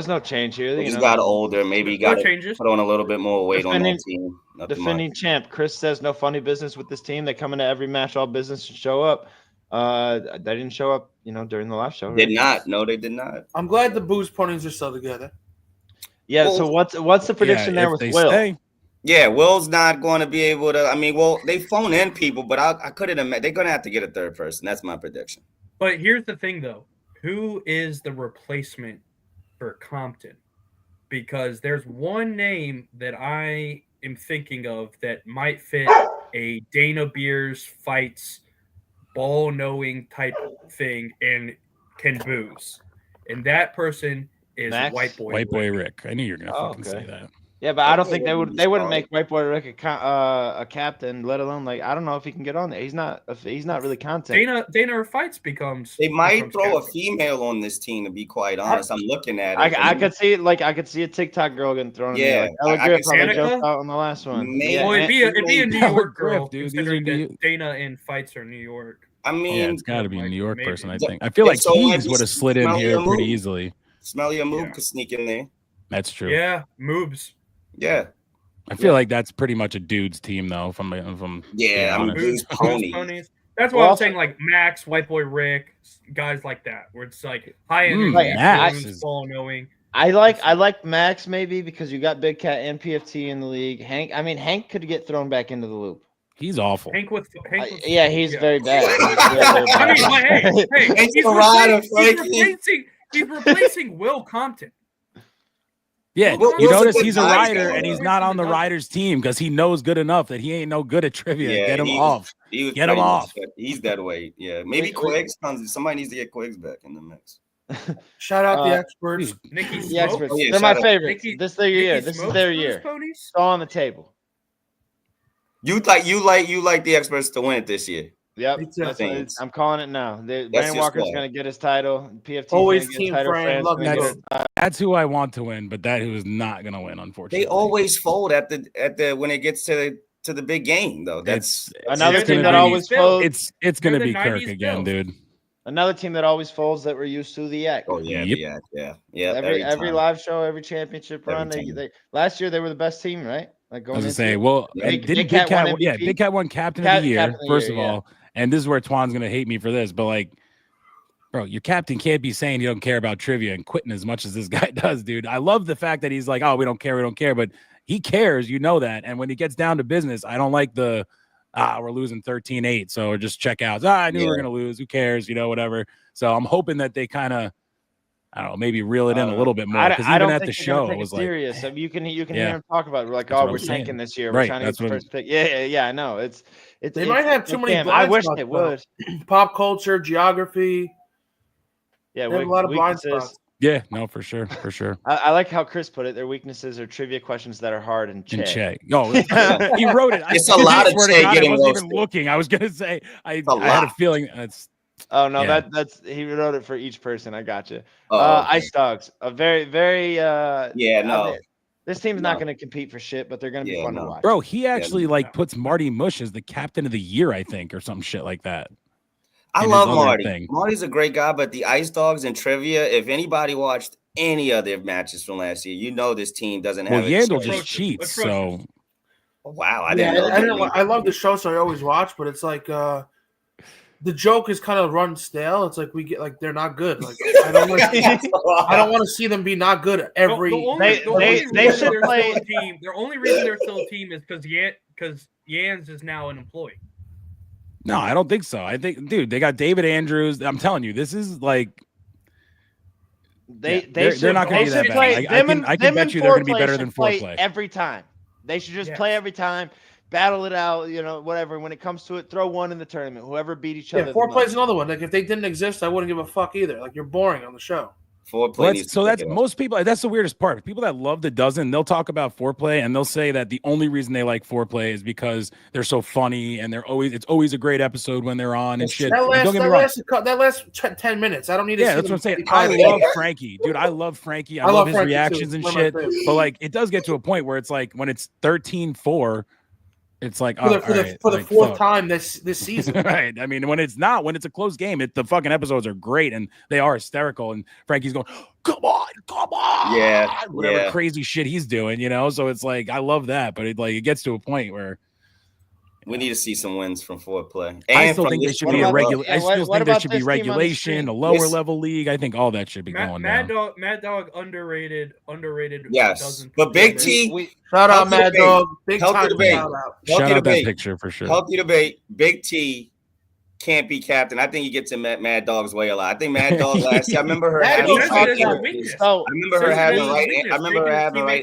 no change here. He got older. Maybe he got put on a little bit more weight on that team. Defending champ Chris says no funny business with this team. They come into every match, all business, and show up. They didn't show up, during the live show. Right? Did not. No, they did not. I'm glad the Booze ponies are still together. Yeah. So what's the prediction there with Will? Stay. Yeah, Will's not going to be able to. I mean, they phone in people, but I couldn't imagine they're going to have to get a third person. That's my prediction. But here's the thing, though. Who is the replacement for Compton? Because there's one name that I am thinking of that might fit a Dana Beers fights, ball-knowing type thing and can booze. And that person is Max? White Boy Rick. I knew you were going to fucking say that. Yeah, but I don't think they wouldn't make White Boy Rick a captain, let alone I don't know if he can get on there. He's not really content. Dana fights becomes. They might throw a female on this team. To be quite honest, I'm looking at it. I could see it. I could see a TikTok girl getting thrown. Yeah, in there. Ella Griff probably jumped out on the last one. Well, it'd be a New York girl. Dude. Dana in fights are New York. I mean, yeah, it's got to be a New York person. I think. I feel like Keegs would have slid in here pretty easily. Smelly a move could sneak in there. That's true. Yeah, moves. Yeah. I feel like that's pretty much a dude's team, though. From yeah, I mean, ponies. That's why I'm saying like Max, White Boy Rick, guys like that, where it's like high end ball knowing. I like Max maybe because you got Big Cat and PFT in the league. Hank could get thrown back into the loop. He's awful. Hank with he's very bad. He's replacing Will Compton. Yeah, you notice he's a rider and he's not on the riders team because he knows good enough that he ain't no good at trivia. Yeah, get him off. Get him off. He's that weight. Yeah, maybe Quiggs comes. Somebody needs to get Quiggs back in the mix. Shout out the experts. The experts. They're my favorites. This is their year. This is their year. It's all on the table. You like the experts to win it this year. Yep, I'm calling it now. Brandon Walker's going to get his title. PFT always team friend. That's who I want to win, but that who is not going to win. Unfortunately, they always fold at the when it gets to the big game, though. That's another team that always folds. It's going to be Kirk again, dude. Another team that always folds that we're used to, the Yak. Oh yeah, yeah. Every live show, every championship run. They last year they were the best team, right? Like going. I was gonna say, well, Big Cat won captain of the year first of all. And this is where Twan's gonna hate me for this, but like, bro, your captain can't be saying he don't care about trivia and quitting as much as this guy does, dude. I love the fact that he's like, oh, we don't care, but he cares, you know that. And when he gets down to business, I don't like the we're losing 13-8, so just check out. I knew we were gonna lose. Who cares? Whatever. So I'm hoping that they kind of, I don't know, maybe reel it in a little bit more. Because even at the show, it was serious. Like, you can hear him talk about it. We're like, we're tanking this year. We're trying to get the first pick. Yeah. I know. They might have too many. I wish they would. Pop culture, geography. Yeah, we have a lot of blind spots. Yeah, no, for sure. I like how Chris put it. Their weaknesses are trivia questions that are hard and check. Oh, he wrote it. It's a lot of check. I wasn't even looking. I was gonna say I had a feeling that's. Oh no, that's he wrote it for each person. I got you. Ice Dogs, a very This team's not going to compete for shit, but they're going to be fun to watch. Bro, he actually puts Marty Mush as the captain of the year, I think, or some shit like that. I love Marty. Marty's a great guy, but the Ice Dogs and trivia, if anybody watched any of their matches from last year, you know this team doesn't have Yandel just cheats, so wow, I didn't know. I love the show, so I always watch, but it's like the joke is kind of run stale. It's like we get like they're not good. Like I don't want to see them be not good every. They should play. The only reason they're still a team is because Yans is now an employee. No, I don't think so. I think, dude, they got David Andrews. I'm telling you, this is like they're not going to be that bad. I can bet you they're going to be better than Foreplay every time. They should just play every time, battle it out, whatever. When it comes to it, throw one in the tournament. Whoever beat each other. Foreplay's another one. Like if they didn't exist, I wouldn't give a fuck either. Like you're boring on the show. Foreplay. So that's most people. That's the weirdest part. People that love the dozen, they'll talk about Foreplay and they'll say that the only reason they like Foreplay is because they're so funny and it's always a great episode when they're on and shit. That lasts 10 minutes. I don't need to. Yeah, that's what I'm saying. I love Frankie, dude. I love Frankie. I love his Frankie reactions too. And shit. But like, it does get to a point where it's like when it's 13-4. It's like for the fourth time this season, right? I mean, when it's a close game, the fucking episodes are great and they are hysterical. And Frankie's going, "Come on, yeah, whatever crazy shit he's doing, So it's like I love that, but it gets to a point where we need to see some wins from Foreplay. I still think there should be regulation, a lower level league. I think all that should be going Mad down. Mad Dog underrated. Yes, but Big T. Shout out Mad Dog. Big time debate. Shout out that picture for sure. Healthy debate. Big T can't be captain. I think he gets in Mad Dog's way a lot. I think Mad Dog last year. I remember her having the right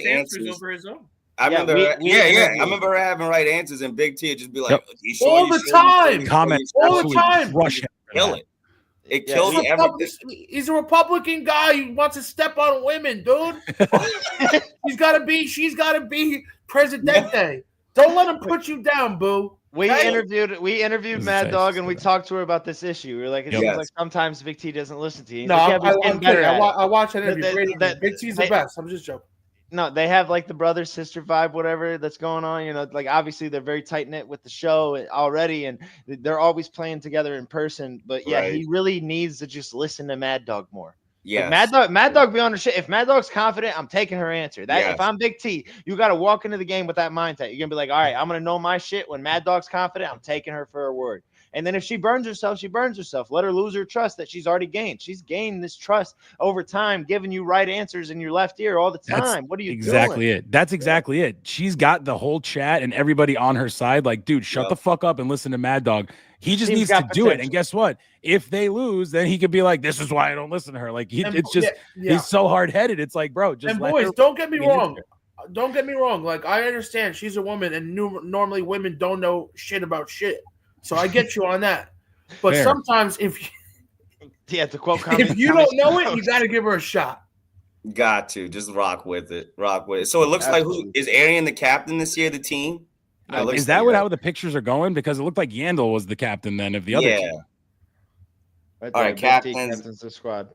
answers over his own. I remember her having right answers, and Big T would just be like, all the time. Comments all the time. Rush him. Kill it. It kills everything. He's a Republican guy. He wants to step on women, dude. She's got to be Presidente. Don't let him put you down, boo. We interviewed Mad Dog and we talked to her about this issue. We were like, it seems like sometimes Big T doesn't listen to you. No, I'm kidding. I watch that interview. Big T's the best. I'm just joking. No, they have like the brother sister vibe, whatever that's going on. Like obviously they're very tight knit with the show already, and they're always playing together in person. But he really needs to just listen to Mad Dog more. Yeah, Mad Dog be on her shit. If Mad Dog's confident, I'm taking her answer. If I'm Big T, you got to walk into the game with that mindset. You're gonna be like, all right, I'm gonna know my shit. When Mad Dog's confident, I'm taking her for her word. And then if she burns herself, she burns herself. Let her lose her trust that she's already gained. She's gained this trust over time, giving you right answers in your left ear all the time. What are you doing? That's exactly it. She's got the whole chat and everybody on her side. Like, dude, shut the fuck up and listen to Mad Dog. He just needs to do it. And guess what? If they lose, then he could be like, this is why I don't listen to her. Like, he's so hard-headed. It's like, bro, just boys, don't get me wrong. Don't get me wrong. Like, I understand she's a woman, and normally women don't know shit about shit. So I get you on that. But sometimes to quote if you don't know it, you got to give her a shot. Got to. Just rock with it. So it looks like who is Arian the captain this year, the team? Is that how the pictures are going? Because it looked like Yandel was the captain then of the other team. Right, all right, captains the squad.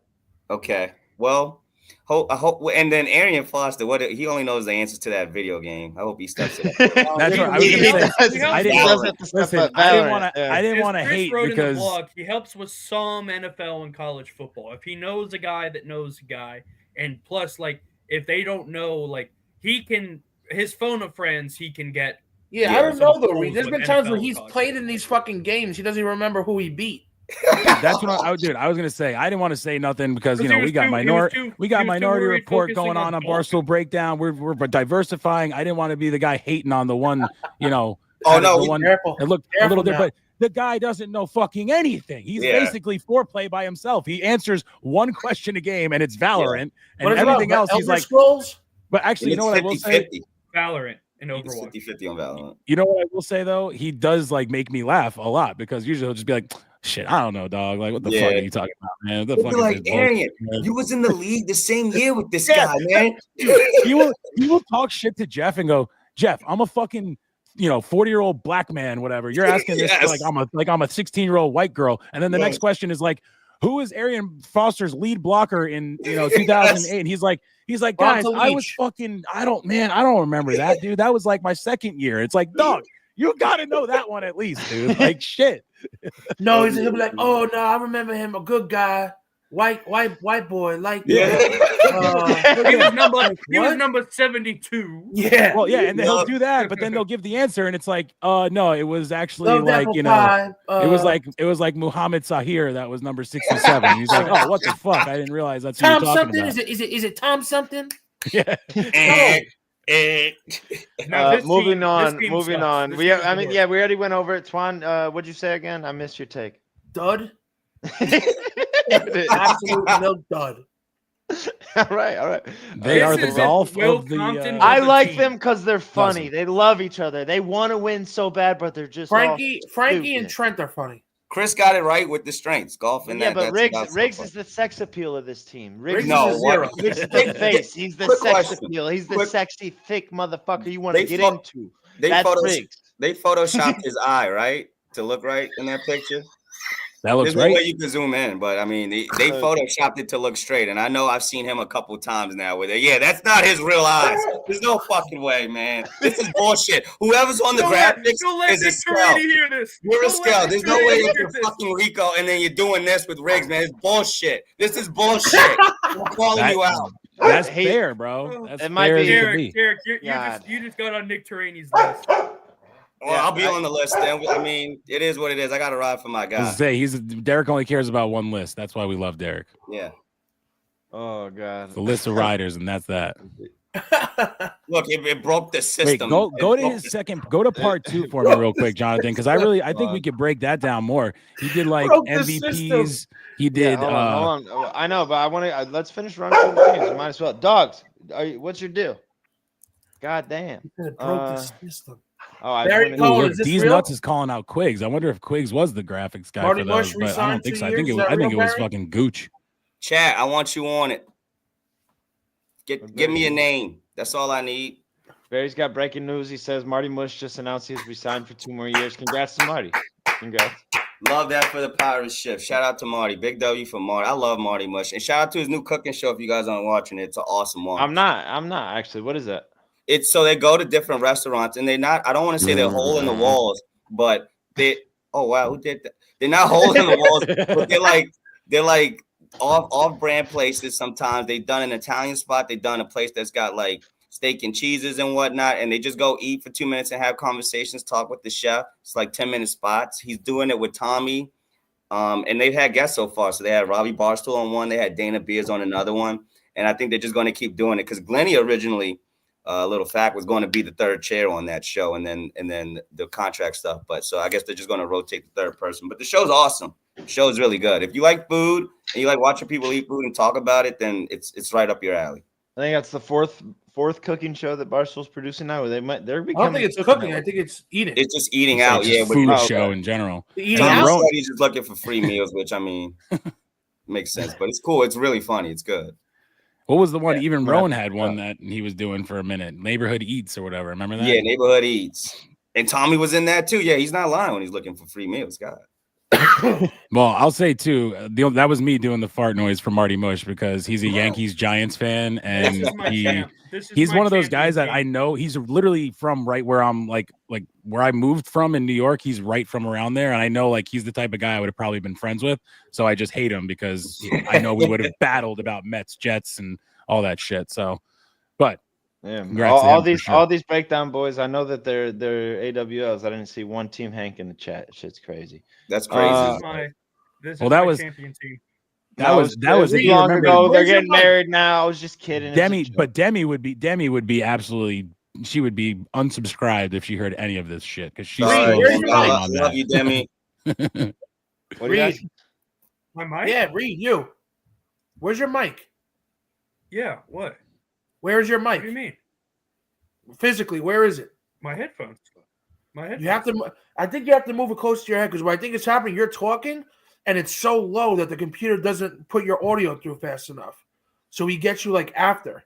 Okay. Well, I hope, and then Arian Foster, he only knows the answers to that video game. I hope he steps it. That's right. I was going to say, I didn't want to hate because he helps with some NFL and college football. If he knows a guy that knows a guy, and plus, like, if they don't know, like, his phone of friends, he can get. Yeah, I don't know though. There's been times where he's played in these fucking games. He doesn't even remember who he beat. That's what I was gonna say. I didn't want to say nothing because we got Minority Report going on Barstool Breakdown. We're diversifying. I didn't want to be the guy hating on the one. Oh no, it looked a little different. The guy doesn't know fucking anything. He's basically Foreplay by himself. He answers one question a game, and it's Valorant, and everything else he's like. Scrolls? But actually, you know what I will say? Valorant. And Overwatch. 50-50 on Valorant. You know what I will say though? He does like make me laugh a lot because usually he'll just be like, "Shit, I don't know, dog. Like, what the fuck are you talking about, man? What the fuck is like, Arian, you was in the league the same year with this guy, man." He will talk shit to Jeff and go, "Jeff, I'm a fucking 40-year-old black man, whatever. You're asking this like I'm a 16-year-old white girl." And then the next question is like, who is Arian Foster's lead blocker in 2008? And he's like, guys, I was fucking, I don't remember that, dude. That was like my second year. It's like, dog, you got to know that one at least, dude. Like, shit. No, he'll be like, oh no, I remember him, a good guy, white boy, like he was number 72. Yeah, well, yeah, and then he'll do that, but then they'll give the answer, and it's like, no, it was actually it was like Muhammad Sahir that was number 67. He's like, oh, what the fuck? I didn't realize that's who you're Tom talking something. about. Is it Tom something? Yeah. Moving on. We already went over it. Twan, what'd you say again? I missed your take. Dud. Absolute milk dud. All right. They are the golf of the. I like them because they're funny. They love each other. They want to win so bad, but they're just Frankie and Trent are funny. Chris got it right with the strengths, golf, and but Riggs is the sex appeal of this team. Riggs is the big face. He's the sex appeal. He's the sexy, thick motherfucker you want to get into. That's Riggs. They photoshopped his eye, right, to look right in that picture. That looks There's right. no way you can zoom in, but I mean, they photoshopped it to look straight. And I know I've seen him a couple times now with it. Yeah, that's not his real eyes. There's no fucking way, man. This is bullshit. Whoever's on the graphics is a scout. You're a scout. There's no way you're fucking Rico and then you're doing this with Riggs, man. It's bullshit. This is bullshit. I'm calling you out. That's fair, bro. That's fair as it could be. Derek, you just got on Nick Terrani's list. Well, I'll be on the list then. I mean, it is what it is. I got to ride for my guy. Derek only cares about one list. That's why we love Derek. Yeah. Oh God. The list of riders, and that's that. Look, it broke the system. Wait, go to his second. Go to part 2 for me real quick, Jonathan, because I think we could break that down more. He did like MVPs. He did. Hold on. I know, but I want to. Let's finish running through the teams. Might as well. Dogs. What's your deal? God damn. It broke the system. These nuts is calling out Quiggs. I wonder if Quiggs was the graphics guy for those, but I don't think so. I think it was fucking Gooch. Chat, I want you on it. Give me a name. That's all I need. Barry's got breaking news. He says Marty Mush just announced he's resigned for 2 more years. Congrats to Marty. Congrats. Love that for the Pirates shift. Shout out to Marty. Big W for Marty. I love Marty Mush. And shout out to his new cooking show if you guys aren't watching it. It's an awesome one. I'm not actually. What is that? It's so they go to different restaurants and I don't want to say they're hole in the walls, but oh wow, who did that? They're not hole in the walls, but they're like off-brand places. Sometimes they've done an Italian spot, they've done a place that's got like steak and cheeses and whatnot, and they just go eat for 2 minutes and have conversations, talk with the chef. It's like 10-minute spots. He's doing it with Tommy. And they've had guests so far. So they had Robbie Barstool on one, they had Dana Beers on another one. And I think they're just going to keep doing it because Glennie originally little fact was going to be the third chair on that show and then the contract stuff. But so I guess they're just going to rotate the third person. But the show's awesome. The show is really good. If you like food and you like watching people eat food and talk about it, then it's right up your alley. I think that's the fourth cooking show that Barstool's producing now. They're becoming. I don't think it's cooking. I think it's eating. It's just eating out. Just food show in general. Eating out. He's just looking for free meals, which I mean makes sense. But it's cool. It's really funny. It's good. What was the one? Even Rowan had one that he was doing for a minute. Neighborhood Eats or whatever. Remember that? Yeah, Neighborhood Eats. And Tommy was in that too. Yeah, he's not lying when he's looking for free meals. God. Well, I'll say too, that was me doing the fart noise for Marty Mush because he's a Yankees Giants fan, and he's one of those guys that I know. He's literally from right where I'm like where I moved from in New York. He's right from around there, and I know like he's the type of guy I would have probably been friends with. So I just hate him because I know we would have battled about Mets, Jets, and all that shit. So, but. Yeah, all these breakdown boys. I know that they're AWLs. I didn't see one team Hank in the chat. Shit's crazy. That's crazy. That was long ago. They're getting married now. I was just kidding. Demi would be absolutely. She would be unsubscribed if she heard any of this shit because she's I love you, Demi. What do you guys? My mic? Yeah, Reed, you. Where's your mic? Yeah, what? Where's your mic? What do you mean? Physically, where is it? My headphones. You have to. I think you have to move it close to your head because what I think is happening, you're talking, and it's so low that the computer doesn't put your audio through fast enough. So he gets you like after.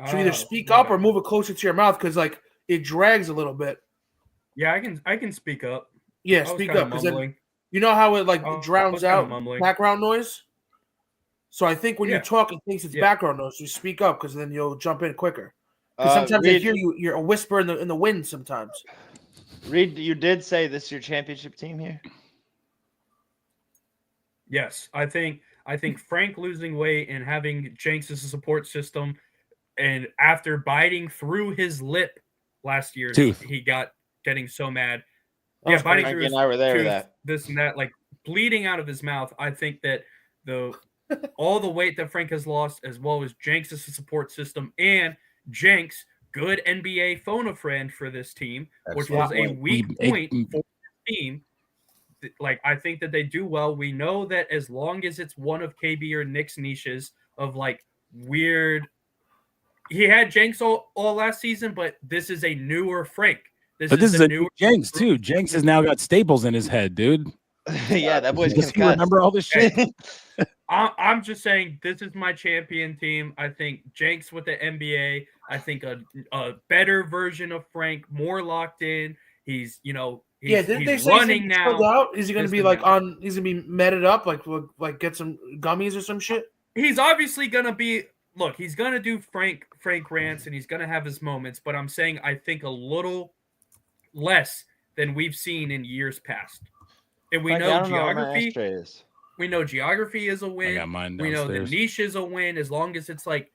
So either speak up or move it closer to your mouth because like it drags a little bit. Yeah, I can speak up. Yeah, speak up. You know how it like Oh, drowns kinda out mumbling. background noise? So I think when you Yeah. talk, it thinks it's Yeah. background noise. So you speak up because then you'll jump in quicker. Because sometimes I Reed, hear you. You're a whisper in the wind. Sometimes. Reed, you did say this is your championship team here. Yes, I think Frank losing weight and having Jenks as a support system, and after biting through his lip last year, Tooth. he got getting so mad. That Yeah, was biting Frankie through his and I were there with tooth, that. this and that, like bleeding out of his mouth. I think that all the weight that Frank has lost, as well as Jenks as a support system, and Jenks, good NBA phone a friend for this team, which was a weak point for the team. Like, I think that they do well. We know that as long as it's one of KB or Nick's niches of like weird, he had Jenks all last season, but this is a newer Frank. This is a new Jenks too. Jenks has now got staples in his head, dude. Yeah, that boy's Does he concussed. remember all this shit? I'm just saying this is my champion team. I think Jenks with the NBA. I think a better version of Frank, more locked in. He's Didn't they he's say running he's now. out? Is he going to This be and like that. on? He's going to be meted up, like get some gummies or some shit. He's obviously gonna be. Look, he's gonna do Frank rants, and he's gonna have his moments. But I'm saying I think a little less than we've seen in years past. And we Frankie, know I don't know where my geography. ashtray is. We know geography is a I win. got mine We know the downstairs. niche is a win as long as it's like,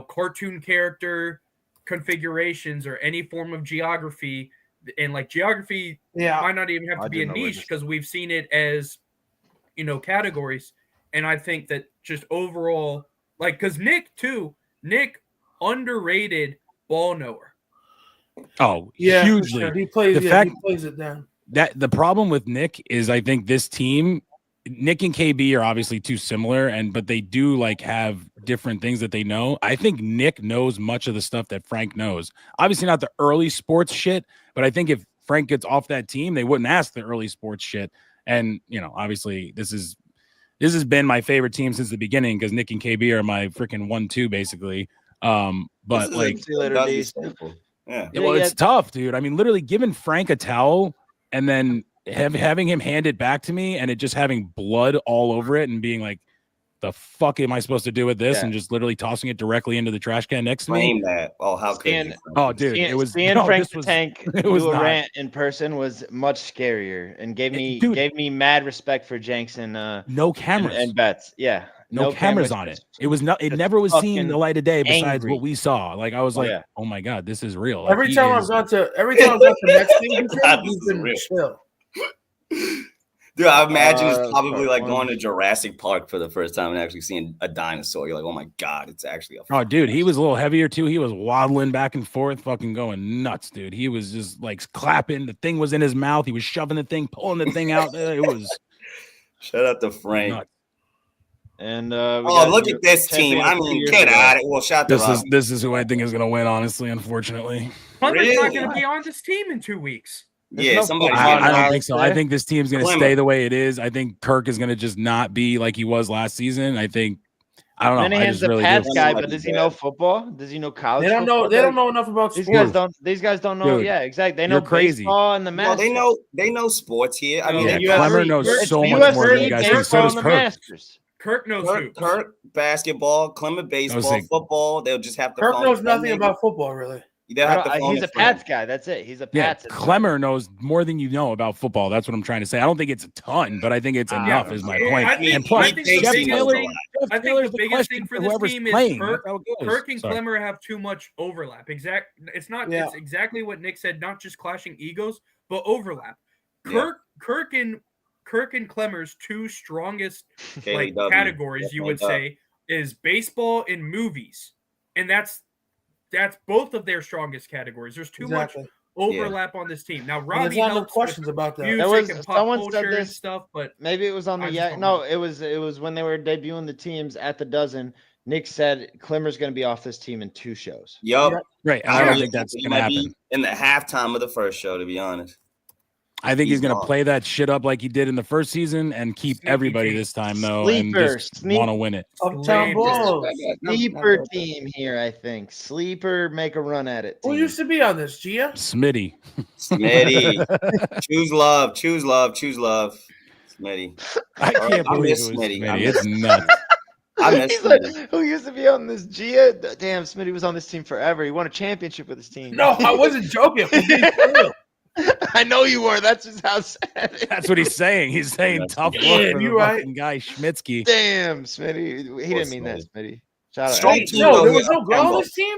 cartoon character configurations or any form of geography. And like geography might not even have to I be a didn't know where niche this- because we've seen it as, categories. And I think that just overall, like, because Nick underrated ball knower. Oh, Yeah, hugely. he plays. The He fact plays it down. that the problem with Nick is I think this team, Nick and KB are obviously too similar, but they do like have different things that they know. I think Nick knows much of the stuff that Frank knows. Obviously not the early sports shit, but I think if Frank gets off that team, they wouldn't ask the early sports shit. And obviously this has been my favorite team since the beginning because Nick and KB are my freaking 1-2 basically. But like, yeah, well, it's tough, dude. I mean, literally giving Frank a towel and then having him hand it back to me and it just having blood all over it and being like, the fuck am I supposed to do with this? Yeah. And just literally tossing it directly into the trash can next to me. Blame that. Oh, how could you? Oh, dude, it was seeing no, Frank this the was- Tank it was do a not. rant in person was much scarier and gave Dude. me mad respect for Jenks and no cameras and Betts. Yeah, no cameras on it. It was not. It never was seen the light of day. Besides angry. what we saw, like I was like, yeah. oh my god, this is real. Like, Every he time is- I've gone to Mexican, God, he's this is been real. chill. Dude, I imagine it's part probably like one. going to Jurassic Park for the first time and actually seeing a dinosaur. You're like, oh my god, it's actually a. Oh, dude, he was a little heavier too. He was waddling back and forth, fucking going nuts, dude. He was just like clapping. The thing was in his mouth. He was shoving the thing, pulling the thing out. It was. Shout out to Frank. nuts. And Look at this team. I mean, get out of it. Well, shout out. This is who I think is gonna win. Honestly, unfortunately, Hunter's not going to be on this team in 2 weeks. Yeah, somebody. I don't think so. I think this team's going to Clemmer. stay the way it is. I think Kirk is going to just not be like he was last season. I don't know. I Minahan's just the really Pats do. guy, but does he know football? Does he know college? They don't know. football? They don't know enough about These sports. guys don't know. Dude, yeah, exactly. They know you're crazy. baseball and the Well, Masters. they know sports here. I No, mean, Yeah, Clemmer knows It's so the much more than you UFC, guys do. So baseball, does and the Kirk. Masters. Kirk knows hoops. Kirk basketball, Clement baseball, saying- football. They'll just have to. Kirk phone knows a nothing friend. about football, really. They'll have to phone He's a friend. Pats guy. That's it. He's a Yeah, Pats. Clemmer knows more than you know about football. That's what I'm trying to say. I don't think it's a ton, but I think it's enough. Is my point. I think- And plus, I think Jeff the Taylor. biggest Jeff I think Taylor's the the biggest question thing for for this whoever's team playing. is Kirk, That's how it goes. Kirk and Sorry. Clemmer have too much overlap. It's exactly what Nick said, not just clashing egos, but overlap. Yeah. Kirk and Clemmer's two strongest KW. categories, you would say, is baseball and movies. And that's both of their strongest categories. There's too Exactly. much overlap on this team. Now And Robbie there's not enough helps questions with about that. music There was- and pop someone said culture and this- stuff, but Maybe it was on I the just don't no. know. It was when they were debuting the teams at the dozen. Nick said Clemmer's going to be off this team in 2 shows. Yup. Right. I don't think that's He going to might be happen. in the halftime of the first show, to be honest. I think he's He's going to gone. play that shit up like he did in the first season and keep Sneaky everybody team. this time, though, and just want to win it. Uptown Balls. Sleeper team here, I think. Sleeper, make a run at it. Who team. used to be on this, Gia? Smitty. Smitty. Choose love. Choose love. Choose love. Smitty. I can't I believe miss it was Smitty. Smitty. It's nuts. I miss He's like, Smitty. who used to be on this Gia? Damn, Smitty was on this team forever. He won a championship with his team. No, I wasn't joking. I'm being for real. I know you were. That's just how sad. That's what he's saying. He's saying tough luck Yeah, for the you're right. fucking guy Schmitzky. Damn, Smitty. He didn't mean that, Smitty. Shout out. Strong Hey, team, No, though, there was yeah, no girl on Kemba. this team.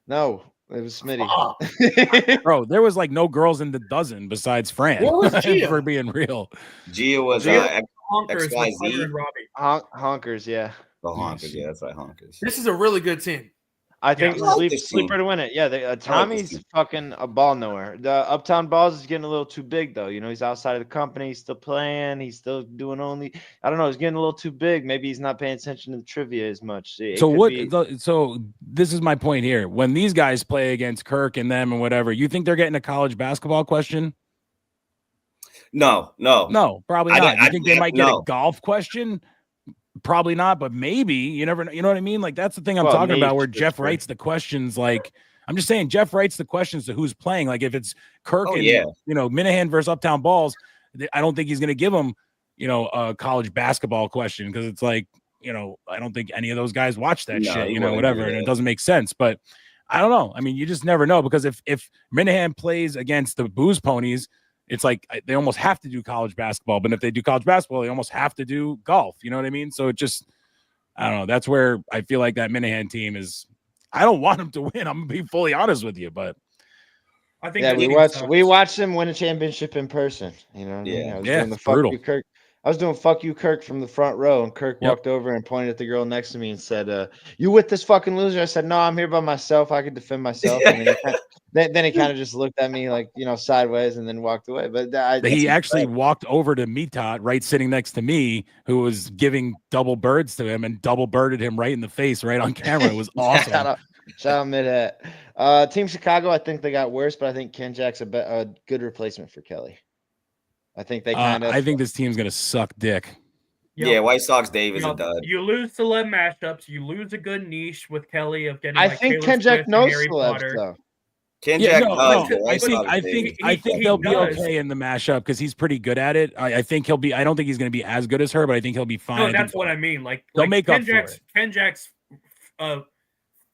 No, it was Smitty. Bro, there was like no girls in the dozen besides Fran. Where was Gia? For being real. Gia was Honkers with XYZ. Hunter and Robbie. Honkers, yeah. The Honkers, yeah, that's right, Honkers. This is a really good team. I think I like this sleeper team. to win it. Yeah, Tommy's fucking a ball knower. The Uptown Balls is getting a little too big though. You know, he's outside of the company. He's still playing. He's still doing only. I don't know. He's getting a little too big. Maybe he's not paying attention to the trivia as much. So this is my point here. When these guys play against Kirk and them and whatever, you think they're getting a college basketball question? No, Probably I not. don't- You I- think they might get no. a golf question? Probably not, but maybe. You never know. You know what I mean? Like that's the thing I'm Well, talking maybe about where for Jeff sure. writes the questions. Like I'm just saying Jeff writes the questions to who's playing. Like if it's Kirk and yeah. Minahan versus Uptown Balls, I don't think he's going to give them a college basketball question because it's like I don't think any of those guys watch that No, shit. he wouldn't Whatever, do and it that. doesn't make sense. But I don't know. I mean, you just never know because if Minahan plays against the Booze Ponies, it's like they almost have to do college basketball. But if they do college basketball, they almost have to do golf. You know what I mean? So it just, I don't know. That's where I feel like that Minahan team is. I don't want them to win. I'm gonna be fully honest with you, but I think Yeah, that we watched him win a championship in person. You know what I mean? Yeah. I was Yeah, doing the it's fuck brutal. you, Kirk. I was doing fuck you, Kirk, from the front row, and Kirk Yep. walked over and pointed at the girl next to me and said, "You with this fucking loser?" I said, "No, I'm here by myself. I can defend myself." And then he kind of just looked at me like sideways and then walked away. But he actually walked over to Mitat, right sitting next to me, who was giving double birds to him and double birded him right in the face, right on camera. It was awesome. Shout out mid-hat. Team Chicago, I think they got worse, but I think Ken Jack's a good replacement for Kelly. I think they kind of. I think this team's gonna suck dick. Yeah, White Sox Dave is a dud. You lose celeb matchups. You lose a good niche with Kelly of getting. I like think Taylor Ken Jack Swift and knows Harry celebs Potter. though. Ken Yeah, Jack no, does. no, but White Sox I Dave- think he they'll be does. okay in the mashup because he's pretty good at it. I think he'll be. I don't think he's going to be as good as her, but I think he'll be fine. No, I that's think what I mean. Like they'll like make Ken up for Jack's, it. Ken Jack's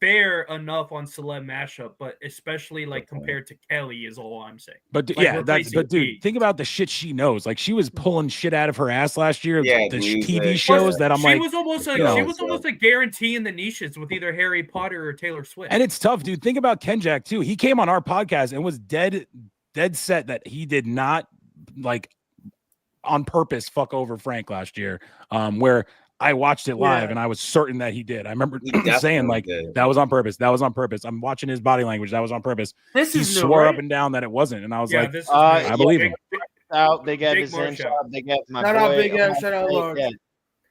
fair enough on celeb mashup, but especially like compared to Kelly is all I'm saying. But Like, yeah, replacing dude, Pete. think about the shit she knows. Like she was pulling shit out of her ass last year. Yeah, the music. TV shows that I'm she like, was almost you know, a guarantee in the niches with either Harry Potter or Taylor Swift. and it's tough, dude. Think about Ken Jack too. He came on our podcast and was dead set that he did not like on purpose fuck over Frank last year. Where I watched it live and I was certain that he did. I remember saying like that was on purpose. That was on purpose. I'm watching his body language. That was on purpose. This He is new, swore right? up and down that it wasn't, and I was Yeah, like, this is I believe him. Out, Big Ev Big is in. Marshall. Shout out Big Ev, my Shout boy. out Big Ev, Oh, shout out Big Lars. Ev.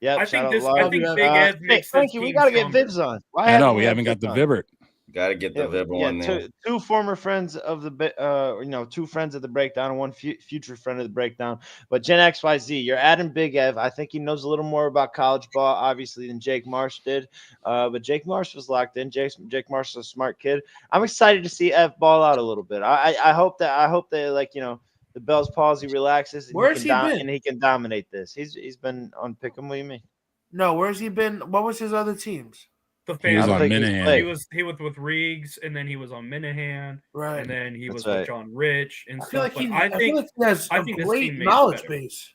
Yep, I shout think out this. Lars. I think Big Ev makes this Frankie, we team gotta get stronger. Vibs on. Why I know haven't we haven't got the Vibs on? Vibert. Got to get the Vibber one there. Two former friends of the two friends of the breakdown and one future friend of the breakdown. But Gen XYZ, you're adding Big Ev. I think he knows a little more about college ball, obviously, than Jake Marsh did. But Jake Marsh was locked in. Jake Marsh is a smart kid. I'm excited to see Ev ball out a little bit. I hope that like the Bell's palsy relaxes and Where's he been? and he can dominate this. He's been on Pick'em. What do you mean? No, where's he been? What was his other teams? The He was fan. on Minahan. He was with Riggs, and then he was on Minahan, Right. and then he That's was right. with John Rich and I feel stuff. like But I think he has I a think this great team makes knowledge better. base.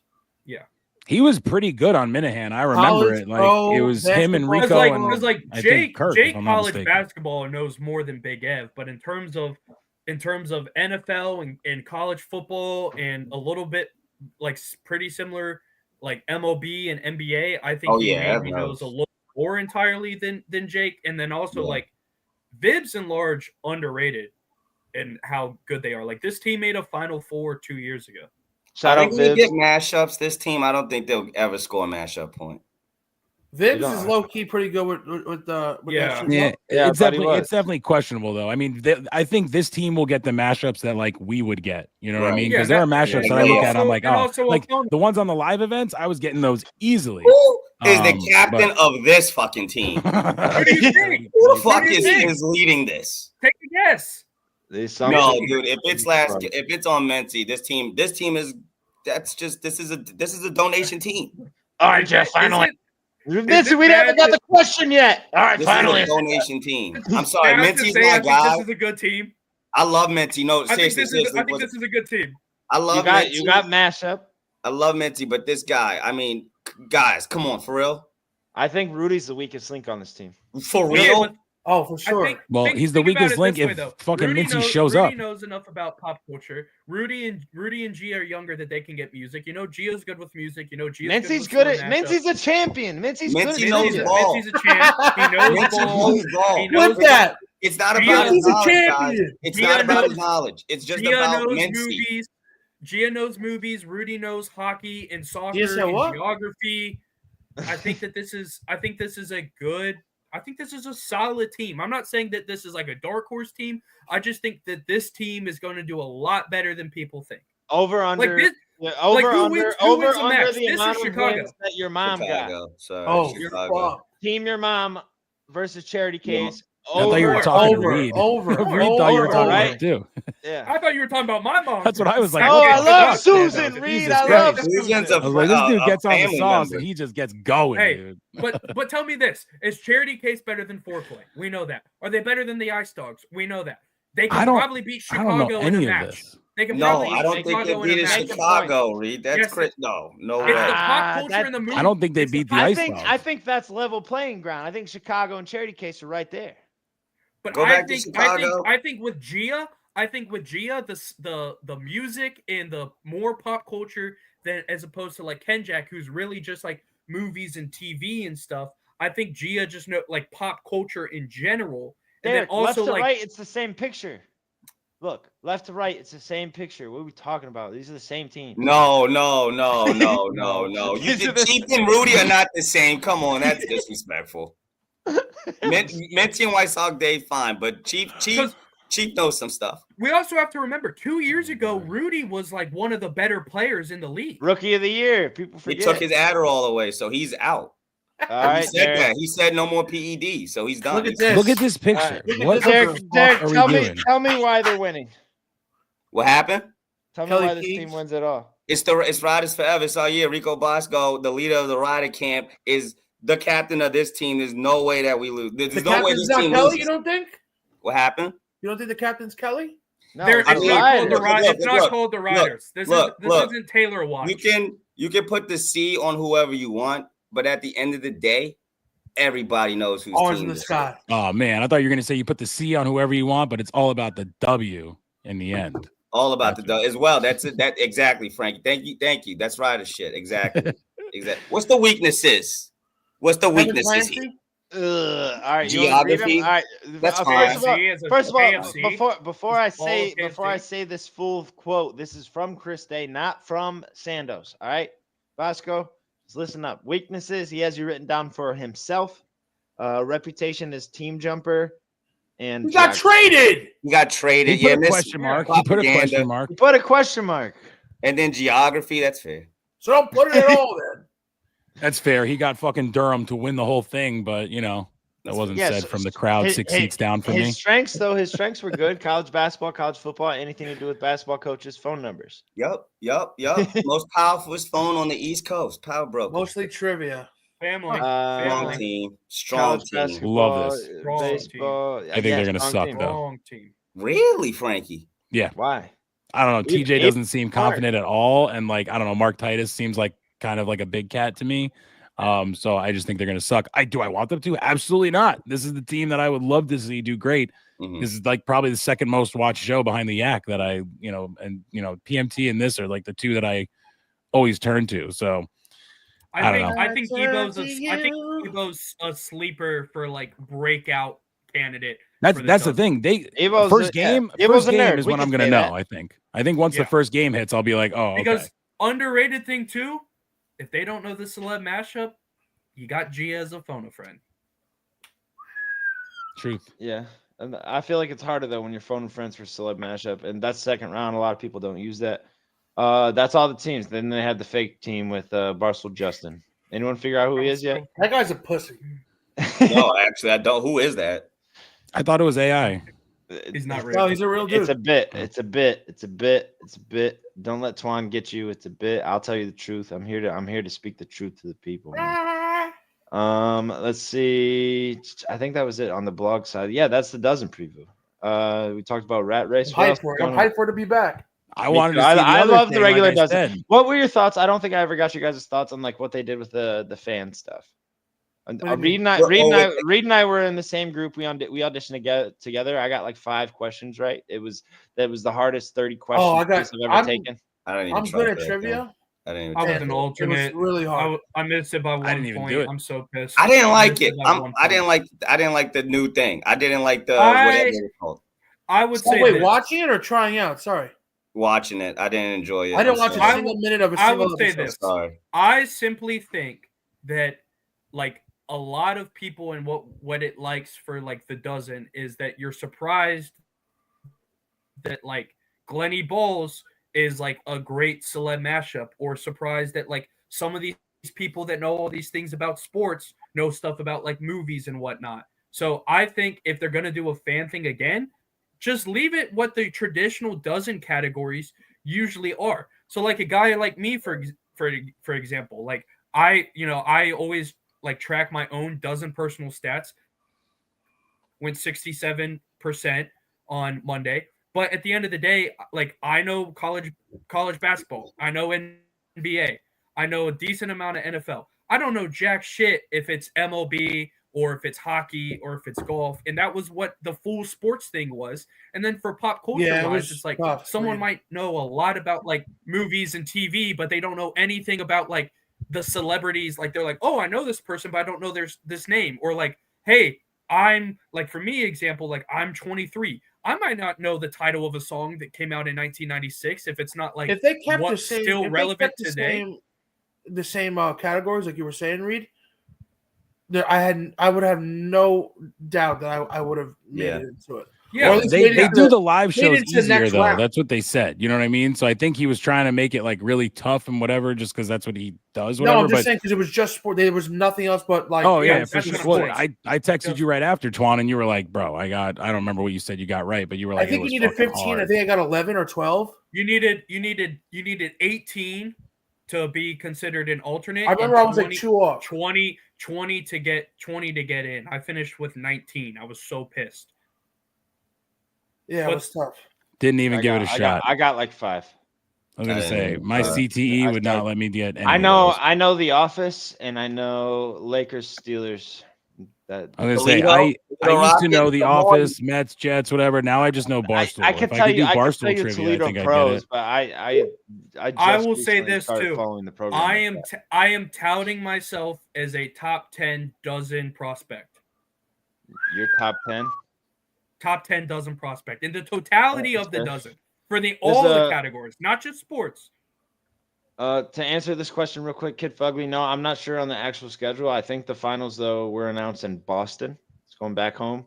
He was pretty good on Minahan. I remember College it. Like pro it was him and basketball. Rico Because like and I think Jake Kirk, if Jake I'm not college mistaken. basketball knows more than Big Ev, but in terms of NFL and college football and a little bit like pretty similar like MLB and NBA, I think he maybe knows a little more entirely than Jake. And then also like Vibs and Large underrated and how good they are. Like this team made a Final Four 2 years ago. Shout I out think we Vibs. get mashups. This team, I don't think they'll ever score a mashup point. Vibs is low key pretty good with that shit. Yeah, it's definitely questionable though. I mean, I think this team will get the mashups that like we would get. You know what I mean? Because there are mashups that I look at, I'm like, oh, like the ones on the live events, I was getting those easily. Who is the captain of this fucking team? Who What do you think? the fuck is leading this? Take a guess. No, dude. If it's on Menti, this team is That's just this is a donation team. All right, Jeff. Finally, Is Mincy, it we haven't got bad the question yet. All right, This finally. is a donation team. I'm sorry, I have to Minty's say, my I think guy. this is a good team. I love Minty. No, I think seriously, this is a good team. I You love got Minty. you got mashup. I love Minty, but this guy, I mean, guys, come on, for real? I think Rudy's the weakest link on this team. For Yeah, real? but Oh, for sure. Well, he's the think about weakest it link this way, if though. fucking Mincy knows, shows Rudy up. knows enough about pop culture. Rudy and Gia are younger that they can get music. You know, Gia's good with music. You know, Gia's Mincy's good good with at. Mincy's a champion. Mincy's good Mincy at knows music. ball. Mincy's a champ. He knows Minty ball. knows ball. He knows What's that? It's not Gia about his is a knowledge, guys. champion. It's Gia not about his knows- knowledge. It's just Gia about knows Mincy. movies. Gia knows movies. Rudy knows hockey and soccer Gia said and what? geography. I think this is a solid team. I'm not saying that this is like a dark horse team. I just think that this team is going to do a lot better than people think. Over under. Like this, yeah, over like, who under. wins- who over wins a under match? the This or amount of Chicago? wins that your mom got. Chicago. Sorry, Oh, Chicago. fuck. Team your mom versus charity case. I thought you were talking to Reed. over. Reed thought you were talking right? to him too. Yeah. I thought you were talking about my mom. That's what I was like. Oh, what I the love fuck? Susan Reed. Jesus I love Christ. Susan's Susan. I was like, this dude a gets on the family sauce member. and he just gets going, Hey, dude. but tell me this: is Charity Case better than Foreplay? We know that. Are they better than the Ice Dogs? We know that. They I can don't- probably beat I don't know Chicago in a any of match. this. They can No, probably I beat don't think they Chicago in a beat match. Chicago, Reed. That's Yes, crazy. No It's the way. pop culture that- and the movie. I don't think they It's the beat the pop- Ice I Dogs. think that's level playing ground. I think Chicago and Charity Case are right there. But Go I back to think Chicago. I think with Gia, the music and the more pop culture than as opposed to like Kenjack, who's really just like movies and TV and stuff. I think Gia just know like pop culture in general. And Derek, then also left to like right, it's the same picture. Look, left to right, it's the same picture. What are we talking about? These are the same team. No. These are the Chief and Rudy are not the same. Come on, that's disrespectful. Minty and White Sox Day, fine, but Chief knows some stuff. we also have to remember 2 years ago, Rudy was like one of the better players in the league. Rookie of the year. People He forget. took his Adderall away, so he's out. All He right, said Derek. that. He said no more PED, so he's done. Look at this. Look at this picture. Look at What this. the Derek, fuck are tell we me, doing? tell me why they're winning. What happened? Tell me Kelly why this Keys. team wins it all. It's Riders Forever. It's all year. Rico Bosco, the leader of the Rider camp, is the captain of this team. There's no way that we lose. There's The no way captain's this not team Kelly, loses. you don't think? What happened? You don't think the captain's Kelly? No, There, it's it's the not called the Riders. Riders. It's not look, called the look, Riders. This look. isn't Taylor Watch. You can put the C on whoever you want, but at the end of the day, everybody knows who's Ours team in the this is. sky. Oh man, I thought you were gonna say you put the C on whoever you want, but it's all about the W in the end. All about the dog as well. That's it. That exactly, Frankie. Thank you. That's right as shit. Exactly. Exactly. What's the weaknesses? What's the weaknesses here? All right, you wanna read them? Geography? All right. That's First fine. of all, AFC. before I It's all say this full quote, this is from Chris Day, not from Sandos. All right, Bosco, just listen up. Weaknesses, he has you written down for himself. Reputation is team jumper, and He got traded. You got traded. He put a miss question mark. He put a propaganda. question mark. He put a question mark. And then geography. That's fair. So don't put it at all then. That's fair. He got fucking Durham to win the whole thing, but you know that wasn't Yes, said from the crowd his- 6 seats down from His me. strengths were good. College basketball, college football, anything to do with basketball coaches, phone numbers. Yup. Most powerful phone on the East Coast. Power broker. Mostly trivia. Family. Strong Family. team. Strong College team. basketball, Love this. Strong baseball. I think they're gonna strong suck, team. though. Strong team. Really, Frankie? Yeah, Why? I don't know. Even- TJ doesn't seem even confident at all, and like I don't know. Mark Titus seems like kind of like a big cat to me. So I just think they're gonna suck. Do I want them to? Absolutely not. This is the team that I would love to see do great. Mhm. This is like probably the second most watched show behind the Yak that I, PMT and this are like the two that I always turn to. So I don't know. I think Evo's a sleeper for like breakout candidate. That's for the Dons. thing. Evo's first a- yeah, game, Evo's first a game nerd. is We when can I'm gonna say know. that. I think once the Yeah. first game hits, I'll be like, oh, Because okay. underrated thing too, if they don't know the celeb mashup, you got Gia as a phone a friend. Truth. Yeah. And I feel like it's harder though when you're phoning friends for celeb mashup, and that's second round. A lot of people don't use that. That's all the teams. Then they had the fake team with Barstool Justin. Anyone figure out who he is yet? That guy's a pussy. No, actually, I don't. Who is that? I thought it was AI. He's not real. No, he's a real dude. It's a bit. It's a bit. It's a bit. It's a bit. Don't let Twan get you. It's a bit. I'll tell you the truth. I'm here to speak the truth to the people. Man. Let's see. I think that was it on the blog side. Yeah, that's the dozen preview. We talked about Rat Race. I'm hyped for it to be back. I wanted to see I love the regular like dozen. What were your thoughts? I don't think I ever got your guys' thoughts on like what they did with the fan stuff. Reed and I were in the same group. We auditioned together. I got like 5 questions right. That was the hardest 30 questions I've ever taken. I'm good at trivia. I was an alternate. It was really hard. I missed it by 1 point. I'm so pissed. I didn't like it. I didn't like the new thing. I didn't like the whatever it's called. I would say wait, watching it or trying out? Sorry. Watching it. I didn't enjoy it. I didn't watch a single minute of a single I would say this. Sorry. I simply think that like a lot of people and what it likes for like the dozen is that you're surprised that like Glenny Bowles is like a great celeb mashup, or surprised that like some of these people that know all these things about sports know stuff about like movies and whatnot. So I think if they're going to do a fan thing again, just leave it what the traditional dozen categories usually are. So like a guy like me, for example, like I always like track my own dozen personal stats. Went 67% on Monday. But at the end of the day, like I know college basketball. I know NBA. I know a decent amount of NFL. I don't know jack shit if it's MLB or if it's hockey or if it's golf. And that was what the full sports thing was. And then for pop culture wise, it's like someone might know a lot about like movies and TV, but they don't know anything about like the celebrities. Like they're like, oh, I know this person, but I don't know there's this name. Or like, hey, I'm like, for me, example, like I'm 23. I might not know the title of a song that came out in 1996 if it's not like if they kept what's still relevant today. The same categories, like you were saying, Reed. I would have no doubt that I would have made it into it. Yeah, they do the live shows easier though. Round. That's what they said. You know what I mean? So I think he was trying to make it like really tough and whatever, just because that's what he does. Whatever. No, I'm just saying because it was just sport. There was nothing else but like. Oh yeah, for sure. Well, I texted you right after Twan, and you were like, "Bro, I don't remember what you said you got right, but you were like, I think you needed 15. Hard. I think I got 11 or 12. You needed 18 to be considered an alternate. I remember 20, I was like 2 off. 20 to get in. I finished with 19. I was so pissed. Yeah, it was tough. Didn't even give it a shot. I got like 5. I was gonna say my CTE would not let me get any. I know The Office and I know Lakers Steelers. I was gonna say I used to know The Office, Mets, Jets, whatever. Now I just know Barstool. I can tell you Barstool trivia. Toledo I think pros, I get it. but I will say this too. I am touting myself as a top 10 dozen prospect. Your top 10? Top 10 dozen prospect in the totality of the dozen for all the categories, not just sports. To answer this question real quick, Kid Fugly, no, I'm not sure on the actual schedule. I think the finals though were announced in Boston. It's going back home.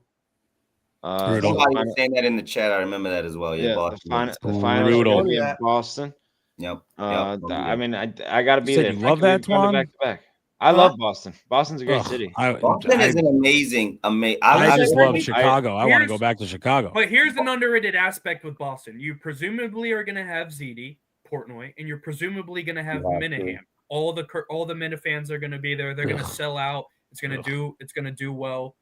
Somebody was saying that in the chat. I remember that as well. Yeah, Boston. The finals are going to be in Boston. Yep. I mean, I got to be there. You love that, Twan? Back to back. I love Boston. Boston's a great city. Boston is an amazing. I just love Chicago. I want to go back to Chicago. But here's an underrated aspect with Boston. You presumably are going to have Ziti, Portnoy, and you're presumably going to have Minahan. All the Mina fans are going to be there. They're going to sell out. It's going to do well.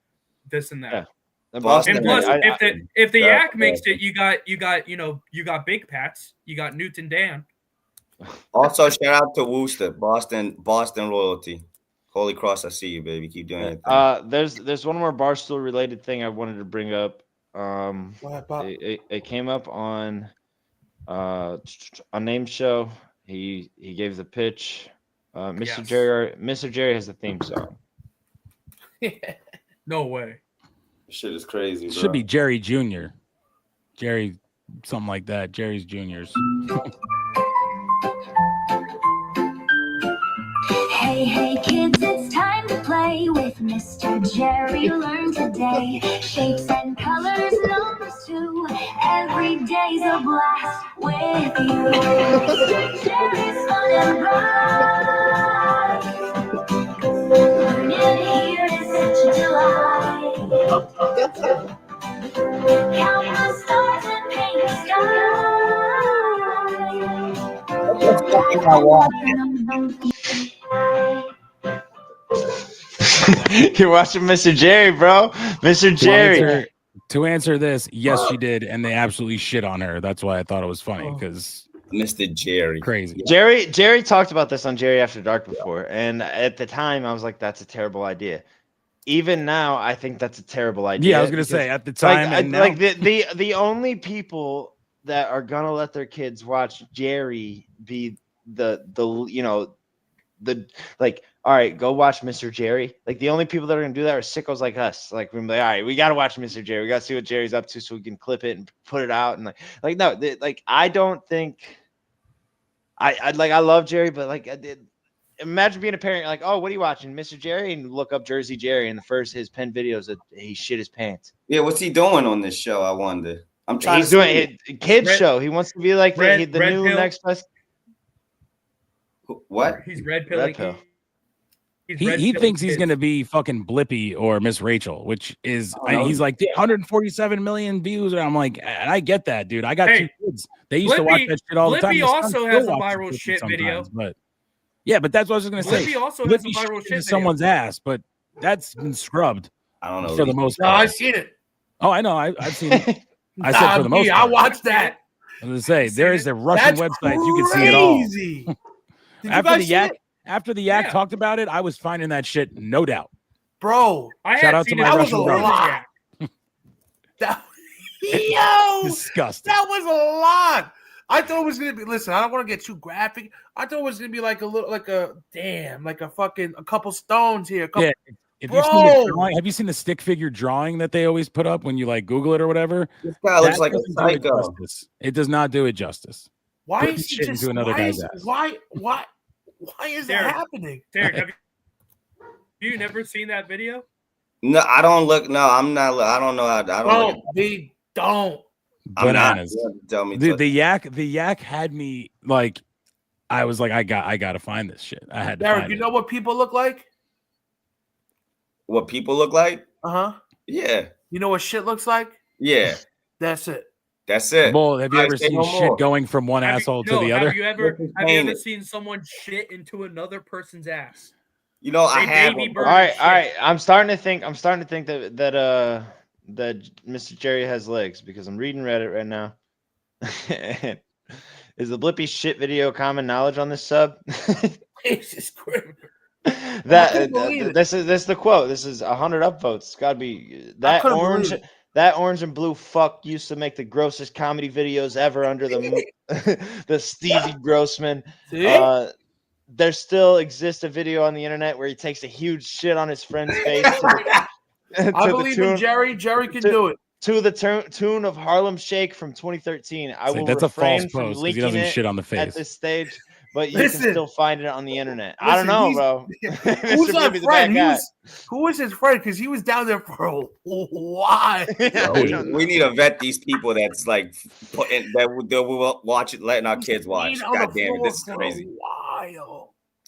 This and that. Yeah. And plus, if the Yak makes it, you got Big Pats, you got Newton Dan. Also, shout out to Worcester, Boston royalty. Holy Cross, I see you, baby. Keep doing it. There's one more Barstool related thing I wanted to bring up. It came up on a name show. He gave the pitch. Mr. Jerry has the theme song. No way. This shit is crazy. Bro. Should be Jerry Jr. Jerry, something like that. Jerry's Juniors. Hey kids, it's time to play with Mr. Jerry. Learn today. Shapes and colors, numbers too. Every day's a blast with you. Mr. Jerry's fun and bright. Learning here is such a delight. Count You're watching Mr. Jerry, bro. Mr. Jerry. To answer this, yes, she did, and they absolutely shit on her. That's why I thought it was funny because Mr. Jerry, crazy. Jerry talked about this on Jerry After Dark before, and at the time I was like, "That's a terrible idea." Even now, I think that's a terrible idea. Yeah, I was gonna say at the time, the only people that are gonna let their kids watch Jerry be the all right, go watch Mr. Jerry. Like the only people that are gonna do that are sickos like us. Like we're like, all right, we gotta watch Mr. Jerry. We gotta see what Jerry's up to so we can clip it and put it out. And I don't think I love Jerry, but imagine being a parent. You're like, oh, what are you watching, Mr. Jerry? And look up Jersey Jerry, and his pinned videos that he shit his pants. Yeah, what's he doing on this show? I wonder. I'm trying. He's doing a kids show. He wants to be like the new pill. next best. What? He's red pilling. Red pill. He thinks he's gonna be fucking Blippi or Miss Rachel, which is he's like 147 million views. And I'm like, and I get that, dude. I got 2 kids. They used to watch that shit all the time. Blippi also has a viral shit video. But yeah, but that's what I was gonna say. Blippi also has a viral shit video. Someone's ass, but that's been scrubbed. I don't know for the most No, part. I've seen it. Oh, I know. I've seen it. I said for the most part. I watched that. I was gonna say there is a Russian website you can see it all. After the yak talked about it, I was finding that shit, no doubt. Bro, shout out to my Russian brothers. Yo, disgusting. That was a lot. I thought it was gonna be. Listen, I don't want to get too graphic. I thought it was gonna be like a couple stones here. Yeah. If you've seen the drawing, have you seen the stick figure drawing that they always put up when you like Google it or whatever? This guy looks like a psycho. It does not do it justice. Why is he just into another guy's ass? Why is that happening? Derek, have you never seen that video? No, I don't look. No, I'm not. I don't know how. I don't. Don't. Bananas. Tell me. The yak had me like. I was like, I got to find this shit. I had to. Derek, find you it. know what people look like? What people look like? Uh-huh. Yeah. You know what shit looks like? Yeah. That's it. That's it. Bull, have you ever seen shit going from one asshole to the other? Have you ever seen someone shit into another person's ass? You know, I have. All right. I'm starting to think that Mr. Jerry has legs because I'm reading Reddit right now. Is the Blippi shit video common knowledge on this sub? Jesus Christ. This is the quote. This is 100 upvotes. It's got to be that orange. That orange and blue fuck used to make the grossest comedy videos ever under the Stevie Grossman. There still exists a video on the internet where he takes a huge shit on his friend's face. I believe in Jerry. Jerry can do it. To the tune of Harlem Shake from 2013. I will that's a false refrain from post linking he doesn't it shit on the face at this stage, but you can still find it on the internet. I don't know, bro. Who's that friend? Who was his friend? Because he was down there for a while. We need to vet these people that's like that will watch it, letting our kids watch. God damn it, this is crazy.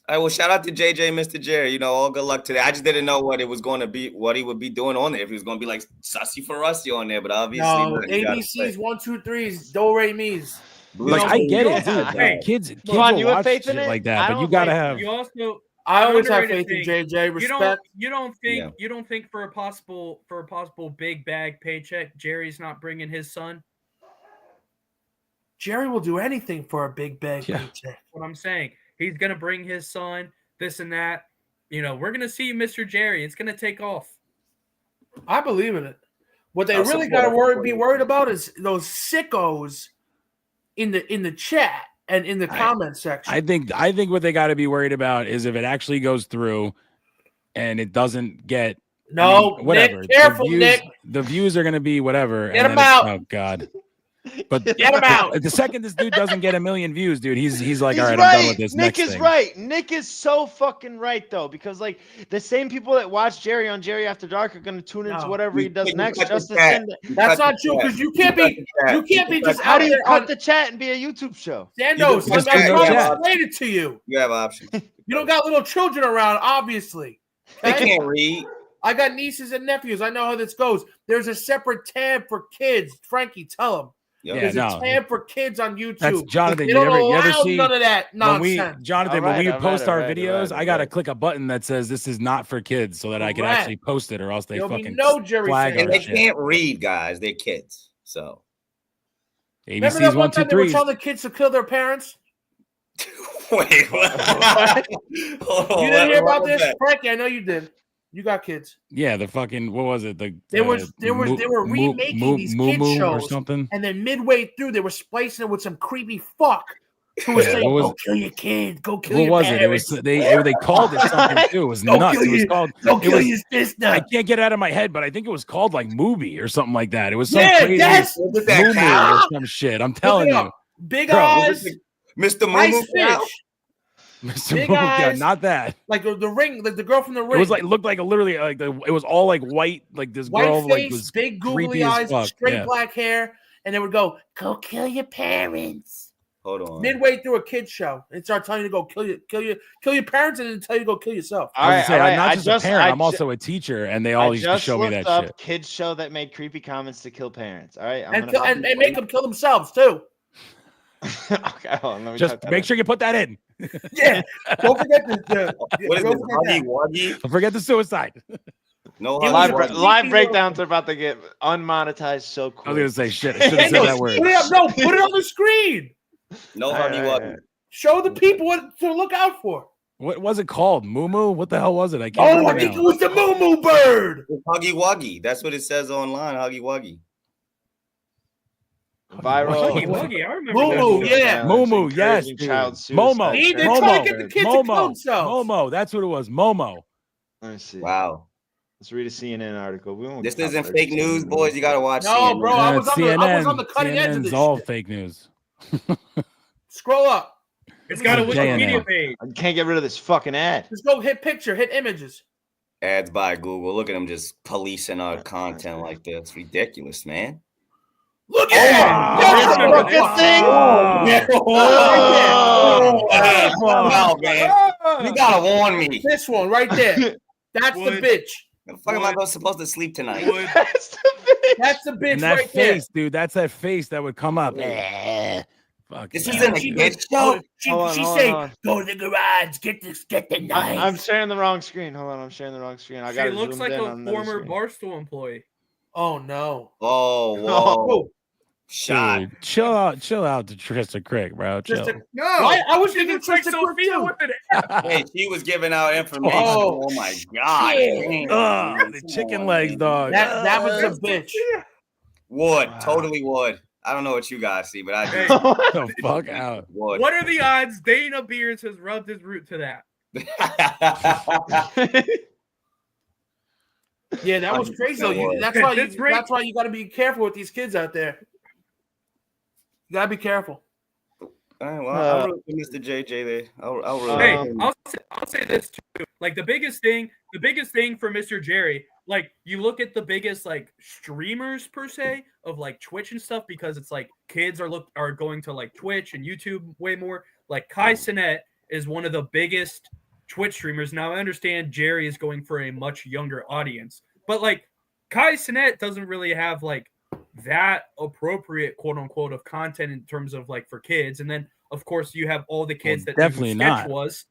All right, well, shout out to JJ, Mr. Jerry. You know, all good luck today. I just didn't know what it was going to be, what he would be doing on there. If he was going to be like sussy for Rusty on there, but obviously, no. ABCs, 1, 2, 3s, do re mi's. Like I get it, dude. Hey, kids on, will watch shit like that, but you gotta have. You also, I always have faith in JJ. Respect. You don't think for a possible big bag paycheck, Jerry's not bringing his son? Jerry will do anything for a big bag paycheck. What I'm saying. He's going to bring his son, this and that. You know, we're going to see Mr. Jerry. It's going to take off. I believe in it. What they really got to be worried about is those sickos in the chat and in the comment section. I think what they got to be worried about is if it actually goes through and it doesn't get whatever. Nick, careful, Nick. The views are going to be whatever. Get him out. Oh, God. But get him out. The second this dude doesn't get 1 million views, dude, he's like, all right, right. I'm done with this. Nick next is thing. right. Nick is so fucking right though, because like the same people that watch Jerry on Jerry After Dark are gonna tune into whatever he does next. Just to send it. That's not true because you can't be just how out do you there cut the chat and be a YouTube show? Sandos, I'm trying to explain it to you. You have options. You don't got little children around, obviously. They can't read. I got nieces and nephews. I know how this goes. There's a separate tab for kids. Frankie, tell them. There's a tab for kids on YouTube. That's Jonathan. They don't you ever allow see none of that nonsense. Jonathan, when we post our videos, I gotta click a button that says this is not for kids, so that I can actually post it, or else they fucking flag And our they shit. can't read, guys. They're kids. So Remember that one time they were telling the kids to kill their parents? Wait, what? You didn't hear about this, Frankie? I know you did. You got kids. Yeah, the fucking what was it? They were remaking these kids shows or something. And then midway through, they were splicing it with some creepy fuck who was saying, "Go kill your kid, go kill your parents." What was it? It was they called it something too. It was nuts. It was called. Go kill your sister. I can't get it out of my head, but I think it was called like Movie or something like that. It was some crazy yes, Moo or some shit. I'm telling you, big eyes, Mr. Ice Fish. Mr. Big Moo, eyes, not that. Like the ring, like the girl from the ring. It was like looked like literally like it was all like white, like this white girl face, like was big googly creepy as eyes, fuck. straight black hair, and they would go kill your parents. Hold on. Midway through a kid's show, and start telling you to go kill your parents, and then tell you to go kill yourself. I'm not just a parent. I'm also a teacher, and they all used to show me that up shit. Kids show that made creepy comments to kill parents. All right, and make them kill themselves too. Okay, hold on, let me just make sure you put that in. Yeah, don't forget the what is this? Huggy Wuggy? Don't forget the suicide. No, live breakdowns are about to get unmonetized so quick. I was gonna say shit. I should have said that word. Put it on the screen. No Huggy Wuggy. Show the people what to look out for. What was it called? Moo Moo? What the hell was it? I can't remember. I think it was the Moo Moo bird. Huggy Wuggy. That's what it says online. Huggy Wuggy. Viral. Huggy Wuggy, I remember. Moo Moo, yeah. Moo Moo, yes. Momo. They're trying to get the kids to kill themselves. Momo. That's what it was. Momo. Let me see. Wow. Let's read a CNN article. This isn't fake news, boys. You gotta watch. No, CNN. bro. I was on the cutting edge of this. All shit. fake news. Scroll up. It's got a Wikipedia page. I can't get rid of this fucking ad. Just go hit picture, hit images. Ads by Google. Look at them just policing our content like this. It's ridiculous, man. Look at it! Wow, man. You gotta warn me. This one right there. That's the bitch. How the fuck am I supposed to sleep tonight? That's the bitch. That's the bitch And that right face, dude. That's that face that would come up. Fuck. This isn't a kid show. She say, "Go to the garage, get the knife." I'm sharing the wrong screen. Hold on, I'm sharing the wrong screen. I got. She looks like a former Barstool employee. Oh no! Oh whoa! Shot. Dude, chill out to Trista Crick, bro. Chill. No, I was thinking looks like Trista Sophia Crick with it. Hey, she was giving out information. Oh, my god! The chicken legs, dog. That was a bitch. Would totally would. I don't know what you guys see, but I do. Hey, the fuck out. Would. What are the odds Dana Beers has rubbed his root to that? Yeah, that was crazy. Though. That's why you got to be careful with these kids out there. You gotta be careful. All right, well, I'll root for Mr. JJ there. I'll root. Hey, I'll say this too. Like the biggest thing for Mr. Jerry, like you look at the biggest like streamers per se of like Twitch and stuff, because it's like kids are going to like Twitch and YouTube way more. Like Kai Cenat is one of the biggest Twitch streamers. Now I understand Jerry is going for a much younger audience, but like Kai Cenat doesn't really have like that appropriate quote unquote of content in terms of like for kids. And then of course you have all the kids that definitely not.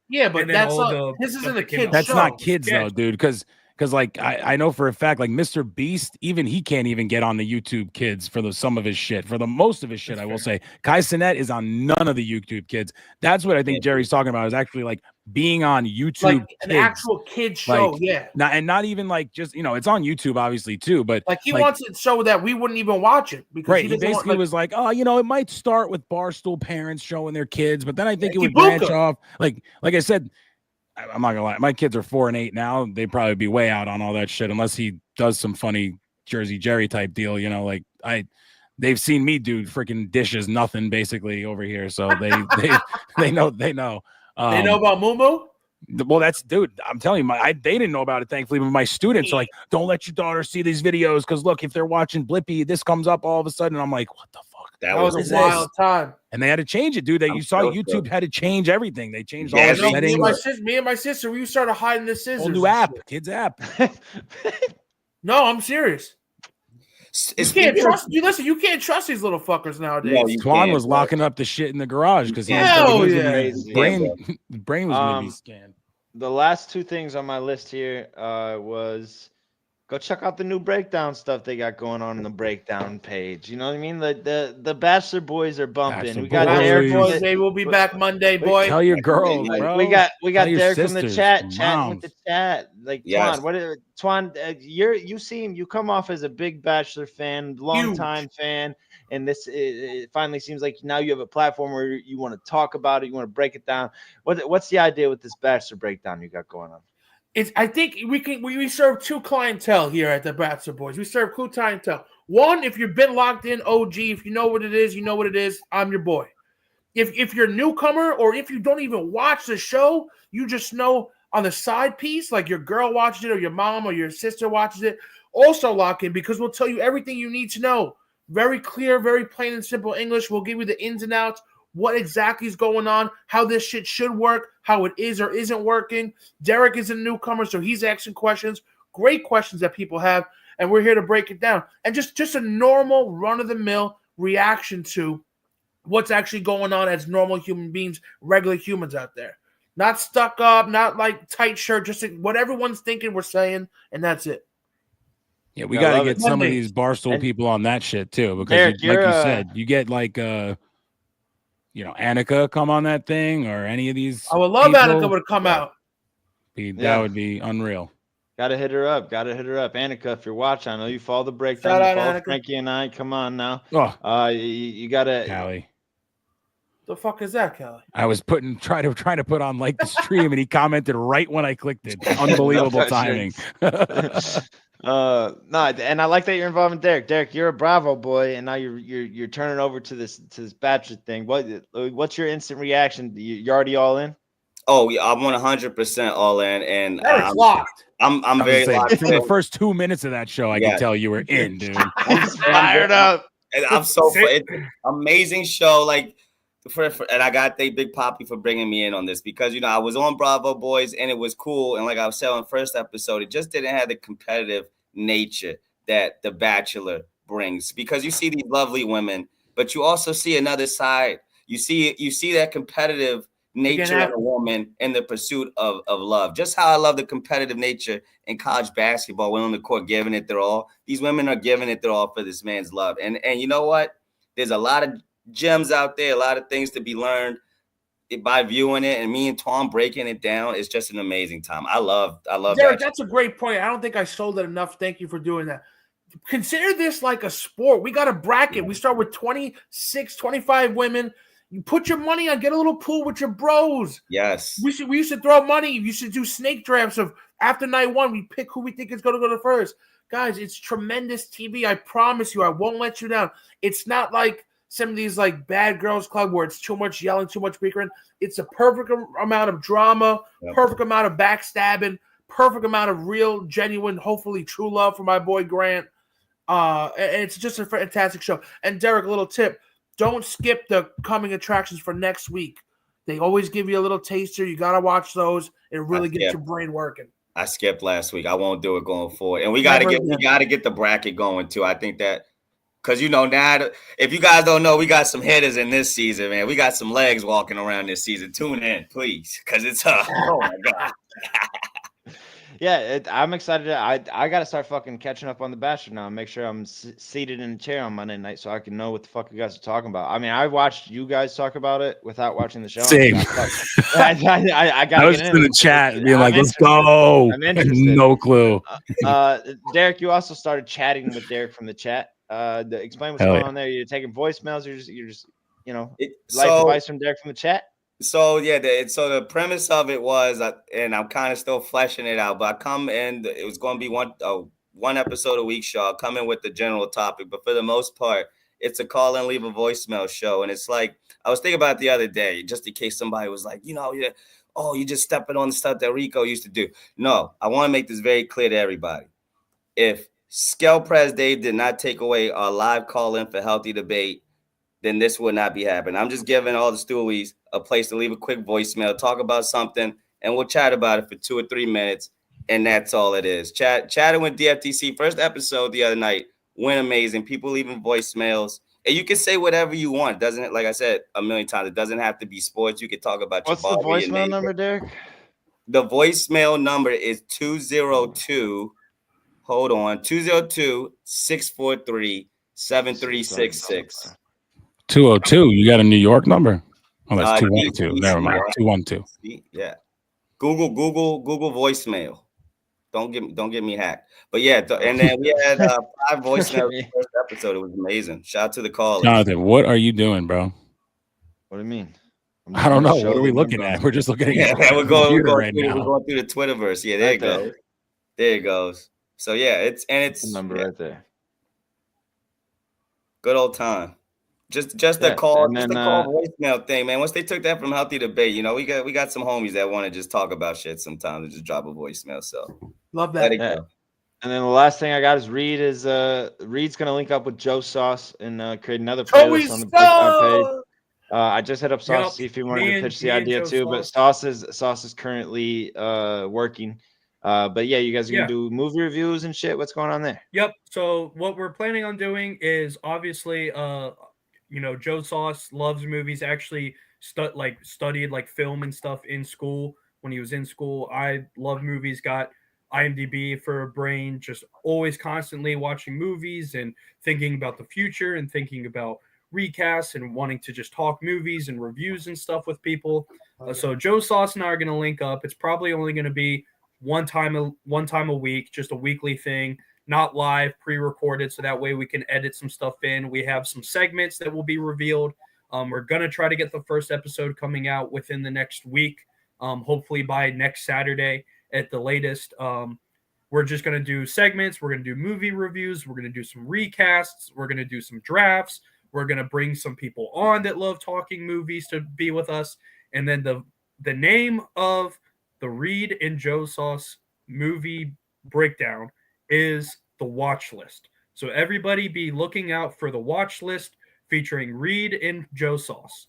Yeah, but that's this isn't a kid. That's not kids though, dude. Because like I know for a fact, like Mr. Beast, even he can't even get on the YouTube Kids for some of his shit. For the most of his shit, I will say, Kai Cenat is on none of the YouTube Kids. That's what I think Jerry's talking about, is actually like being on YouTube, like an Kids. actual kid show. Like, yeah, not even like just it's on YouTube obviously too, but like he wants it so that we wouldn't even watch it because right. He basically was like, oh, it might start with Barstool parents showing their kids, but then I think it would branch off. Like I said. I'm not gonna lie, my kids are 4 and 8 now. They'd probably be way out on all that shit unless he does some funny Jersey Jerry type deal. Like they've seen me do freaking dishes, nothing basically over here. So they know. They know about Moo Moo. Well, that's dude. I'm telling you, they didn't know about it. Thankfully, but my students are like, don't let your daughter see these videos because look, if they're watching Blippi, this comes up all of a sudden. I'm like, what the fuck? That was a wild time. And they had to change it, dude. You saw YouTube had to change everything. They changed all the settings. Me and my sister, we started hiding the scissors. Whole new app, kids app. No, I'm serious. You can't trust. You can't trust these little fuckers nowadays. No, you Twan can't, was bro. locking up the shit in the garage because Hell his yeah. brain was going to be scanned. The last two things on my list here was go check out the new breakdown stuff they got going on the breakdown page. You know what I mean? The Bachelor boys are bumping. Bachelor We got boys. Derek. Boys, maybe we'll be back Monday, boy. Tell your girls, bro. We got Tell your Derek from the sisters, chat your chatting with moms. the chat. Like Yes. Twan, you come off as a big Bachelor fan, long time fan, and this it finally seems like now you have a platform where you want to talk about it, you want to break it down. What's the idea with this Bachelor breakdown you got going on? I think we serve two clientele here at the Bachelor Boys. We serve two clientele. One, if you've been locked in, OG, if you know what it is, you know what it is. I'm your boy. If you're a newcomer or if you don't even watch the show, you just know on the side piece, like your girl watches it or your mom or your sister watches it, also lock in because we'll tell you everything you need to know. Very clear, very plain and simple English. We'll give you the ins and outs, what exactly is going on, how this shit should work, how it is or isn't working. Derek is a newcomer, so he's asking questions, great questions that people have, and we're here to break it down. And just a normal run-of-the-mill reaction to what's actually going on as normal human beings, regular humans out there. Not stuck up, not like tight shirt, just what everyone's thinking we're saying, and that's it. Yeah, we got to get some of these Barstool people on that shit too, because Derek, like you said, you get like Annika come on that thing or any of these. I would love Annika would come out. That would be unreal. Gotta hit her up. Annika, if you're watching, I know you follow the breakdown. Shout You out, follow Annika. Frankie and I. Come on now. Oh, you gotta. Callie. The fuck is that, Kelly? I was trying to put on like the stream, and he commented right when I clicked it. Unbelievable timing. No, and I like that you're involving Derek. Derek, you're a Bravo boy, and now you're turning over to this Bachelor thing. What's your instant reaction? You're already all in? Oh, yeah, I'm 100% all in, and Derek's locked. I'm very locked. From the first 2 minutes of that show, I could tell you were in, dude. I'm fired up. And I'm so it's an amazing show. Like, and I got thank Big Poppy for bringing me in on this because I was on Bravo Boys and it was cool. And like I was saying on the first episode, it just didn't have the competitive nature that The Bachelor brings because you see these lovely women, but you also see another side. You see that competitive nature of a woman in the pursuit of love. Just how I love the competitive nature in college basketball when on the court giving it their all. These women are giving it their all for this man's love. And you know what? There's a lot of gems out there, a lot of things to be learned by viewing it, and me and Tom breaking it down. It's just an amazing time. I love Derek, that. that's a great point. I don't think I sold it enough. Thank you for doing that. Consider this like a sport. We got a bracket. We start with 26, 25 women. You put your money on, get a little pool with your bros. Yes. We used to throw money. We used to do snake drafts of after night one, we pick who we think is going to go to first. Guys, it's tremendous TV. I promise you, I won't let you down. It's not like some of these like bad girls club where it's too much yelling, too much bickering. It's a perfect amount of drama, perfect amount of backstabbing, perfect amount of real, genuine, hopefully true love for my boy Grant. And it's just a fantastic show. And Derek, a little tip. Don't skip the coming attractions for next week. They always give you a little taster. You got to watch those. It really gets your brain working. I skipped last week. I won't do it going forward. And we got to get the bracket going too. I think that because now, if you guys don't know, we got some hitters in this season, man. We got some legs walking around this season. Tune in, please, because it's oh my god. Yeah, I'm excited. I got to start fucking catching up on The Bachelor now and make sure I'm seated in a chair on Monday night so I can know what the fuck you guys are talking about. I mean, I watched you guys talk about it without watching the show. Same. I was in the chat being like, let's go. I'm interested. No clue. Derek, you also started chatting with Derek from the chat. Explain what's going on there. You're taking voicemails. You're just advice from Derek from the chat. So the premise of it was, and I'm kind of still fleshing it out, but I come in. It was going to be one episode a week show. I'll come in with the general topic, but for the most part, it's a call and leave a voicemail show. And it's like I was thinking about it the other day, just in case somebody was like, you just stepping on the stuff that Rico used to do. No, I want to make this very clear to everybody. If Skel Press Dave did not take away our live call in for healthy debate, then this would not be happening. I'm just giving all the stoolies a place to leave a quick voicemail, talk about something, and we'll chat about it for 2 or 3 minutes, and that's all it is. Chatting with DFTC, first episode the other night went amazing. People leaving voicemails. And you can say whatever you want. Doesn't, like I said a million times, it doesn't have to be sports. You can talk about What's your the barber, your voicemail neighbor. number, Derek? The voicemail number is 202. Hold on. 202-643-7366. 202. You got a New York number? Oh, that's 212. DC, Never mind. 212. Yeah. Google voicemail. Don't get me hacked. But yeah, and then we had 5 voicemails in the first episode. It was amazing. Shout out to the callers. Jonathan, what are you doing, bro? What do you mean? I don't know. What are we looking at? We're just looking at we're going right through, now. we're going through the Twitterverse. Yeah, there it goes. There it goes. So yeah, it's the number right there. Good old time. Just the call, and just then, the call voicemail thing, man. Once they took that from Healthy Debate, you know, we got some homies that want to just talk about shit sometimes and just drop a voicemail. So love let that. it go. And then the last thing I got is Reed's gonna link up with Joe Sauce and create another playlist on the page. I just hit up Sauce to see if he wanted to pitch the idea too, but Sauce is currently working. But yeah, you guys are gonna do movie reviews and shit. What's going on there? Yep. So what we're planning on doing is obviously you know, Joe Sauce loves movies, actually studied like film and stuff in school when he was in school. I love movies, got IMDb for a brain, just always constantly watching movies and thinking about the future and thinking about recasts and wanting to just talk movies and reviews and stuff with people. So Joe Sauce and I are going to link up. It's probably only going to be one time a week, just a weekly thing, not live, pre-recorded, so that way we can edit some stuff in. We have some segments that will be revealed. We're going to try to get the first episode coming out within the next week, hopefully by next Saturday at the latest. We're just going to do segments. We're going to do movie reviews. We're going to do some recasts. We're going to do some drafts. We're going to bring some people on that love talking movies to be with us. And then the name of the Reed and Joe Sauce movie breakdown is the watch list. So everybody be looking out for the watch list featuring Reed and Joe Sauce.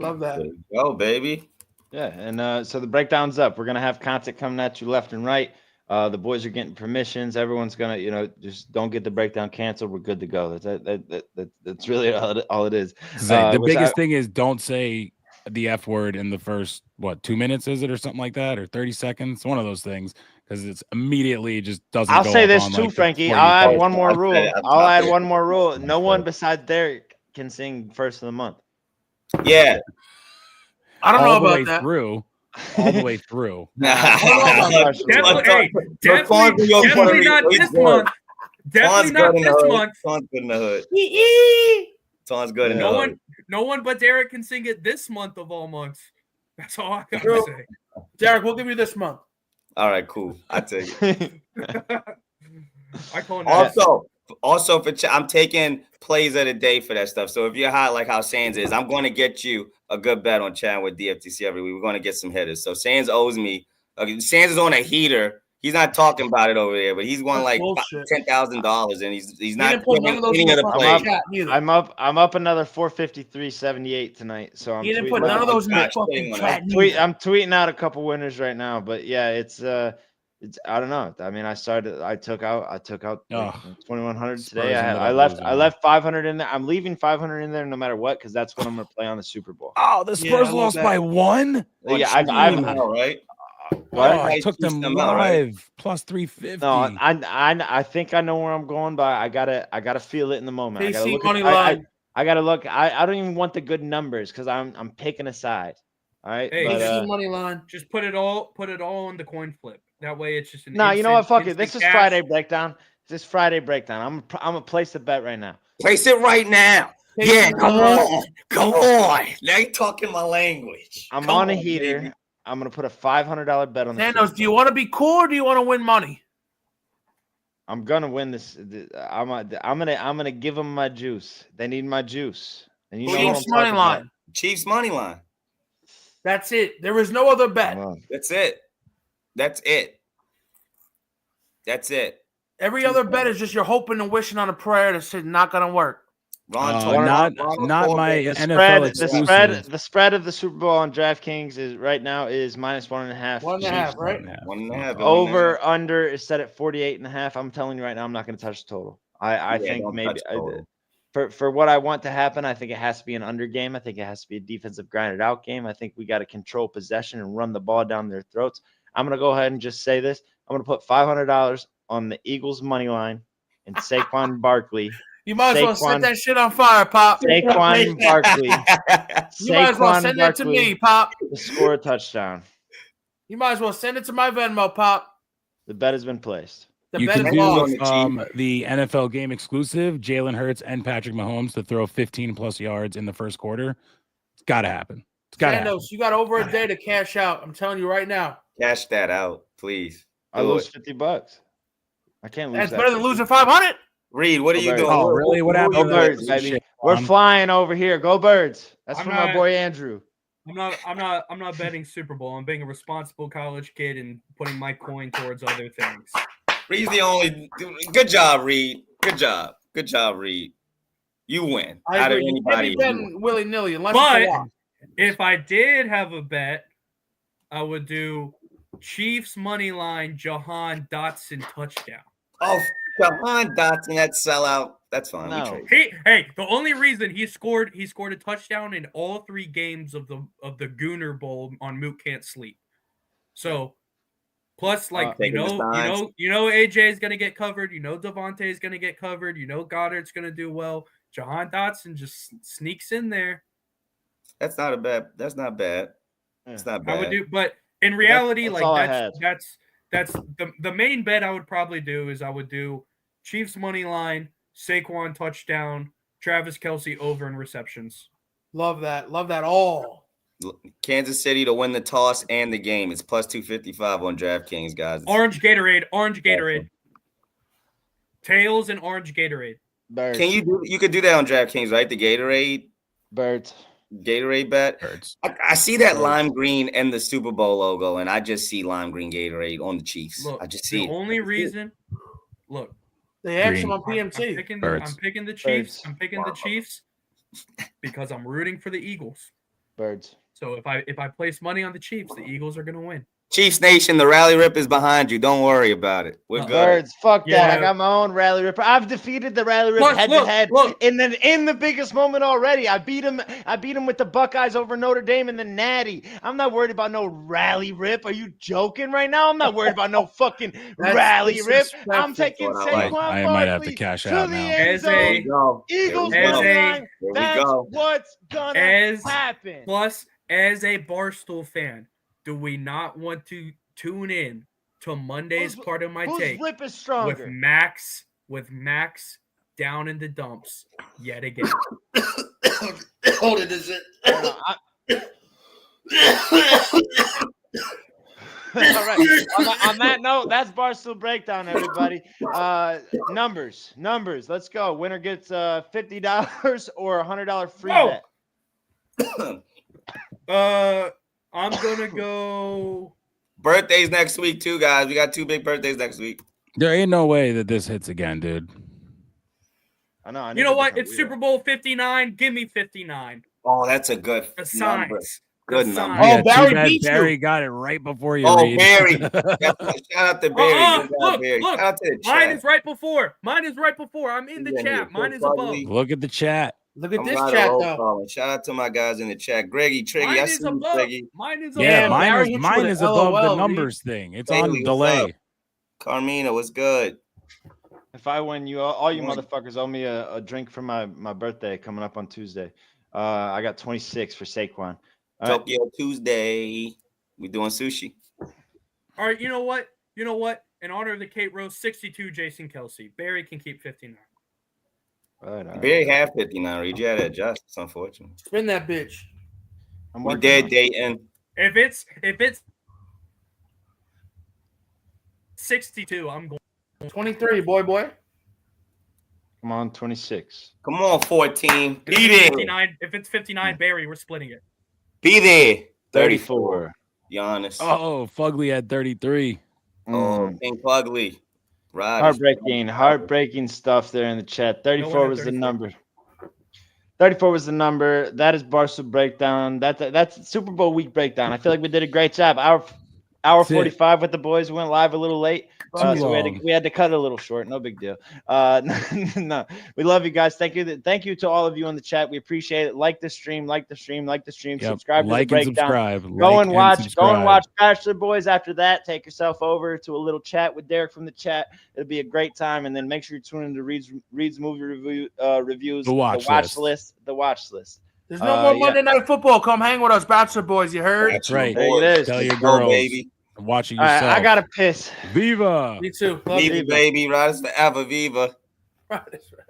Love that. Go, baby. Yeah, and so the breakdown's up. We're gonna have content coming at you left and right. The boys are getting permissions. Everyone's gonna, you know, just don't get the breakdown canceled. We're good to go. That's really all it is. The biggest thing is don't say the F word in the first 2 minutes, is it, or something like that, or 30 seconds, one of those things, because it's immediately just doesn't. I'll go say up this on, too, like, Frankie. I'll add one more rule. I'll add one more rule. No one besides Derek can sing first of the month. Yeah. I don't know all the about way that. through. All the way through. Definitely not this month. Definitely not this month. Ton's good in the hood. Ton's good in the hood. No one but Derek can sing it this month of all months. That's all I gotta say. Derek, we'll give you this month. All right, cool. I take it. I call it also for I'm taking plays of the day for that stuff. So if you're hot like how Sands is, I'm going to get you a good bet on chatting with DFTC every week. We're going to get some hitters. So Sands owes me. Sands is on a heater. He's not talking about it over there, but he's won like $10,000, and he's not any of the plays. I'm up another 453.78 tonight. So I'm didn't put none of those in the fucking chat. I'm tweeting out a couple winners right now, but yeah, it's I don't know. I mean, I took out like 2,100 today. I left 500 in there. I'm leaving 500 in there no matter what, because that's what I'm gonna play on the Super Bowl. Oh, the Spurs lost by 1. Yeah, I'm right. What? I took them live plus 350. No, I think I know where I'm going, but I gotta feel it in the moment. I gotta look. I gotta look. I don't even want the good numbers because I'm picking a side. All right. Hey, money line. Just put it all on the coin flip. That way, it's just an. No, you know what? Fuck it. This is Friday breakdown. This is Friday breakdown. I'm gonna place the bet right now. Place it right now. Yeah, come on. Now you're talking my language. I'm on a heater. Baby. I'm gonna put a $500 bet on the. Thanos, do you want to be cool or do you want to win money? I'm gonna win this. I'm gonna give them my juice. They need my juice. And you know Chiefs money line. About. Chiefs money line. That's it. There is no other bet. That's it. That's it. That's it. Every other bet is just you're hoping and wishing on a prayer that's not gonna work. Not my NFL. The spread of the Super Bowl on DraftKings is right now is -1.5. 1.5, right? 1.5. Over under is set at 48.5. I'm telling you right now, I'm not going to touch the total. I think maybe for what I want to happen, I think it has to be an under game. I think it has to be a defensive grinded out game. I think we got to control possession and run the ball down their throats. I'm going to go ahead and just say this. I'm going to put $500 on the Eagles money line and Saquon Barkley. You might as well set that shit on fire, Pop. Saquon Barkley. You might as well send it to me, Pop. To score a touchdown. You might as well send it to my Venmo, Pop. The bet has been placed. You can do the NFL game exclusive, Jalen Hurts and Patrick Mahomes to throw 15+ yards in the first quarter. It's got to happen. It's got to happen. You got over a day to cash out. I'm telling you right now. Cash that out, please. I lose $50. I can't lose. That's better than losing 500. Reed, what are you doing? Oh, really? What happened? Go Birds, baby. We're flying over here. Go Birds. That's from my boy Andrew. I'm not betting Super Bowl. I'm being a responsible college kid and putting my coin towards other things. Reed's the only. Good job, Reed. Good job, Reed. You win. I agree. You can't be betting willy-nilly unless but if I did have a bet, I would do Chiefs money line, Jahan Dotson touchdown. Oh, Jahan Dotson, that sellout. That's fine. No. Hey, the only reason he scored a touchdown in all 3 games of the Gooner Bowl on Moot Can't Sleep. So plus, like you know, AJ is gonna get covered. You know, Devontae is gonna get covered. You know, Goddard's gonna do well. Jahan Dotson just sneaks in there. That's not bad. It's not bad. I would do, but in reality, that's the main bet I would probably do is I would do Chiefs money line, Saquon touchdown, Travis Kelce over in receptions. Love that. Love that all. Kansas City to win the toss and the game. It's plus 255 on DraftKings, guys. Orange Gatorade. Tails and orange Gatorade. Birds. You could do that on DraftKings, right? The Gatorade. Birds. Gatorade bet. I see that lime green and the Super Bowl logo, and I just see lime green Gatorade on the Chiefs. Look, I just see the only reason. Look, they have some on PMT. I'm picking the Chiefs. I'm picking the Chiefs because I'm rooting for the Eagles. Birds. So if I place money on the Chiefs, the Eagles are gonna win. Chiefs Nation, the rally rip is behind you. Don't worry about it. We're good. Birds, fuck that. I got my own rally rip. I've defeated the rally rip head to head in the biggest moment already. I beat him with the Buckeyes over Notre Dame in the Natty. I'm not worried about no rally rip. Are you joking right now? I'm not worried about no fucking rally rip. I'm taking Saquon I might have to cash out now. Eagles line. That's what's gonna happen. Plus, as a Barstool fan, do we not want to tune in to Monday's part of my take rip is stronger? with Max down in the dumps yet again? Hold it, is it? All right. On that note, that's Barstool Breakdown, everybody. Numbers. Let's go. Winner gets $50 or $100 free bet. I'm gonna go. Birthdays next week too, guys. We got 2 big birthdays next week. There ain't no way that this hits again, dude. I know. You know what? It's Super Bowl 59. Give me 59. Oh, that's a good number. Good number. Oh, Barry got it right before you. Oh, Barry. Shout out to Barry. Look. Shout out to the chat. Mine is right before. I'm in the chat. Mine is above. Look at the chat. Look at this chat, though. Shout out to my guys in the chat. Greggy, Triggy. Mine is above. Mine is above. Yeah, mine is above the numbers thing. It's on delay. Carmina, what's good? If I win, all you motherfuckers owe me a drink for my birthday coming up on Tuesday. I got 26 for Saquon. Tokyo Tuesday. We doing sushi. All right, you know what? In honor of the Kate Rose, 62 Jason Kelce. Barry can keep 59. Right. Barry have 59. Reed, you had to adjust. It's unfortunate. Spin that bitch. We dead dating. If it's 62, I'm going 23, boy. Come on, 26. Come on, 14. Be there. If it's 59, Barry, we're splitting it. Be there. 34. Giannis. Oh, Fugly had 33. Oh, King Fugly. Right. Heartbreaking stuff there in the chat. 34 was the number. 34 was the number. That is Barstool Breakdown. That's Super Bowl week breakdown. I feel like we did a great job. Hour That's it. 45 with the boys. We went live a little late. Too So long. we had to cut it a little short. No big deal. No, we love you guys. Thank you to all of you in the chat. We appreciate it. Like the stream. Like the stream. Like the stream. Yep. Subscribe to the Like and breakdown. subscribe. Go Like and watch. Go and subscribe. watch Bachelor Boys. After that, take yourself over to a little chat with Derek from the chat. It'll be a great time. And then make sure you tune into Reed's movie reviews. The watch list. The watch list. There's no more Monday Night Football. Come hang with us, Bachelor Boys. You heard? That's right. There it is. Tell your Let's go, girls. baby. Watching All right, yourself. I gotta piss. Viva. Me too. Love Viva, you. baby. Ride us forever. Viva. Right, that's right.